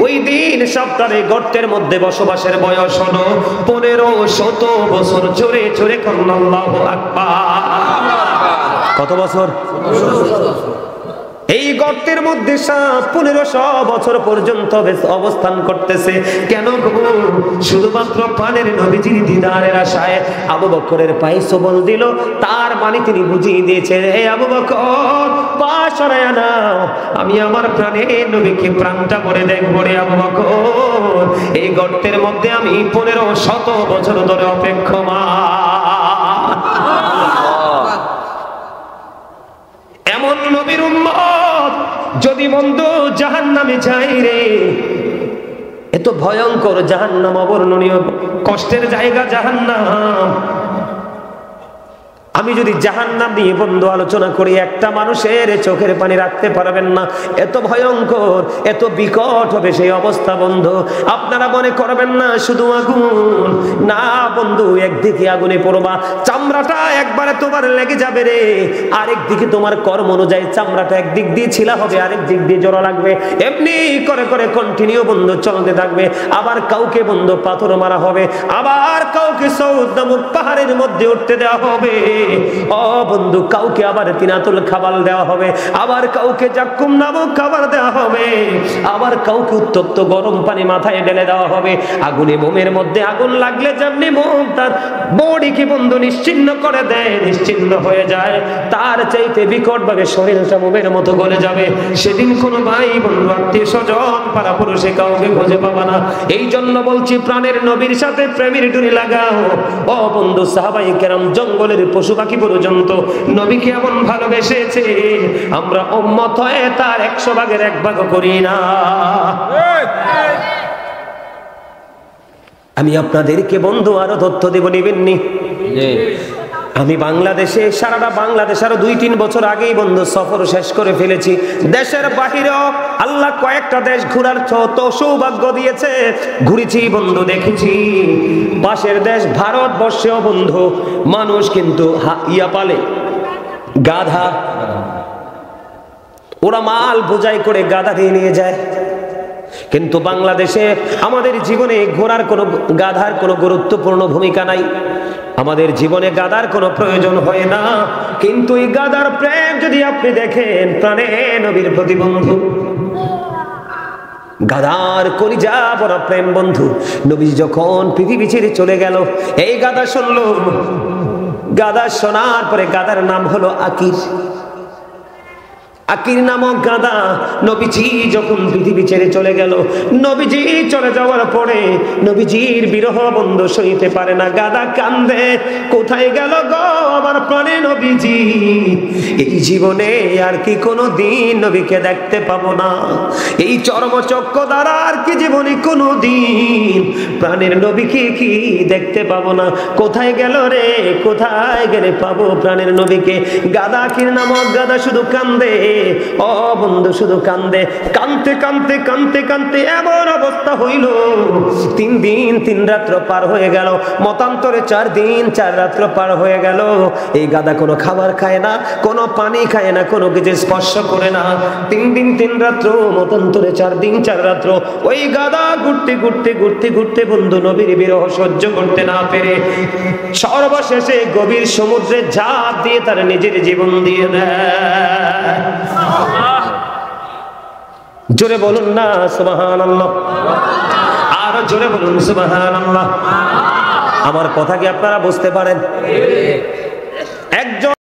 ওই দিন সাপটার এই গর্তের মধ্যে বসবাসের বয়স হলো 1500 বছর। জোরে জোরে করেন আল্লাহু আকবার। কত বছর? এই গর্তের মধ্যে সাপ 1500 বছর পর্যন্ত অবস্থান করতেছে। কেন গো? শুধুমাত্র প্রাণের নবীজির দিদারের আশায়। আবু বকরের পায়ে সবল দিল, তার মানে তিনি বুঝিয়ে দিয়েছে, হে আবু বকর, পা সরায়া নাও, আমি আমার প্রাণের নবীকে প্রাণটা করে দেখবো রে আবু বকর। এই গর্তের মধ্যে আমি 1500 বছর ধরে অপেক্ষমান। এমন নবীর উম্মত যদি বন্ধু জাহান্নামে যায় রে, এত ভয়ঙ্কর জাহান্নাম, অবর্ণনীয় কষ্টের জায়গা জাহান্নাম। আমি যদি জাহান্নাম নিয়ে বন্ধু আলোচনা করি, একটা মানুষের চোখের পানি রাখতে পারবেন না, এত ভয়ঙ্কর, এত বিকট হবে সেই অবস্থা বন্ধু। আপনারা মনে করবেন না শুধু আগুন, না বন্ধু, একদিকে আগুনে পড়বা, চামড়াটা একবারে তোমার লেগে যাবে রে, আরেক দিকে তোমার কর্ম অনুযায়ী চামড়াটা একদিক দিয়ে ছিলা হবে, আরেক দিক দিয়ে জোড়া লাগবে, এমনি করে করে কন্টিনিউ বন্ধু চলতে থাকবে। আবার কাউকে বন্ধু পাথর মারা হবে, আবার কাউকে সৌদ নামক পাহাড়ের মধ্যে উঠতে দেওয়া হবে, ও বন্ধু, কাউকে আবার তিনাতুল খাবার দেওয়া হবে, আবার কাউকে জাক্কুম নামক খাবার দেওয়া হবে, আবার কাউকে উত্তপ্ত গরম পানি মাথায় ঢেলে দেওয়া হবে। আগুনে মোমের মধ্যে আগুন লাগলে যেমনি মোম তার বডিকে বন্ধু নিশ্চিহ্ন করে দেয়, নিশ্চিহ্ন হয়ে যায়, তার চাইতে বিকট ভাবে শরীরটা মোমের মতো গলে যাবে। সেদিন কোনো ভাই বন্ধু, আত্মীয় স্বজন, পাড়া পুরুষে কাউকে খুঁজে পাবা না। এই জন্য বলছি, প্রাণের নবীর সাথে প্রেমের ডুরি লাগাও। ও বন্ধু, সাহাবায়ে কেরাম জঙ্গলের পশু পাখি পর্যন্ত নবীকে এমন ভালোবেসেছে, আমরা উম্মত হয়ে তার 100 ভাগের 1 ভাগও করি না। আমি আপনাদেরকে বন্ধু আরো তথ্য দেব, নিবেননি? আমি বাংলাদেশে, সারাটা বাংলাদেশ আরো 2-3 বছর আগেই বন্ধু সফর শেষ করে ফেলেছি। দেশের বাহিরেও আল্লাহ কয়েকটা দেশ ঘোরার তো সৌভাগ্য দিয়েছে, ঘুরেছি বন্ধু, দেখেছি। পাশের দেশ ভারতবর্ষেও বন্ধু মানুষ কিন্তু ইয়া পালে, গাধা, ওরা মাল বোঝাই করে গাধা দিয়ে নিয়ে যায়। কিন্তু বাংলাদেশে আমাদের জীবনে ঘোড়ার কোনো, গাধার কোনো গুরুত্বপূর্ণ ভূমিকা নাই, আমাদের জীবনে গাধার কোনো প্রয়োজন হয় না। কিন্তু এই গাধার প্রেম যদি আপনি দেখেন, প্রাণে নবীর প্রতি বন্ধু, গাধার কলিজা ভরা প্রেম বন্ধু। নবী যখন পৃথিবী ছেড়ে চলে গেল, এই গাধা শুনলো, গাধা শোনার পরে গাধার নাম হলো আকির। আকির নামক গাধা নবীজি যখন পৃথিবী ছেড়ে চলে গেল, নবীজি চলে যাওয়ার পরে নবীজির বিরহ বন্ধ সইতে পারে না, গাধা কান্দে, কোথায় গেল গো আমার প্রাণে নবীজি? এই জীবনে আর কি কোনো দিন নবীকে দেখতে পাবো না, এই চর্মচক্র দ্বারা আর কি জীবনে কোনো দিন প্রাণের নবীকে কি দেখতে পাবো না? কোথায় গেল রে, কোথায় গেলে পাবো প্রাণের নবীকে? গাধা আকির নামক গাধা শুধু কান্দে, ও বন্ধু, শুধু কান্দে, কানতে কানতে কানতে কানতে এমন অবস্থা হইল, 3 দিন 3 রাত্র পার হয়ে গেল, মতান্তরে 4 দিন 4 রাত্র পার হয়ে গেল। এই গাধা কোনো খাবার খায় না, কোনো পানি খায় না, কোনো কিছু স্পর্শ করে না। 3 দিন 3 রাত্র, মতান্তরে 4 দিন 4 রাত্র ওই গাধা ঘুরতে ঘুরতে ঘুরতে ঘুরতে বন্ধু নবীর বিরহ সহ্য করতে না পেরে সর্বশেষে গভীর সমুদ্রে ঝাঁপ দিয়ে তার নিজের জীবন দিয়ে দেয়। জোরে বলুন না সুবহানাল্লাহ, আরো জোরে বলুন সুবহানাল্লাহ। আমার কথা কি আপনারা বুঝতে পারেন? একজন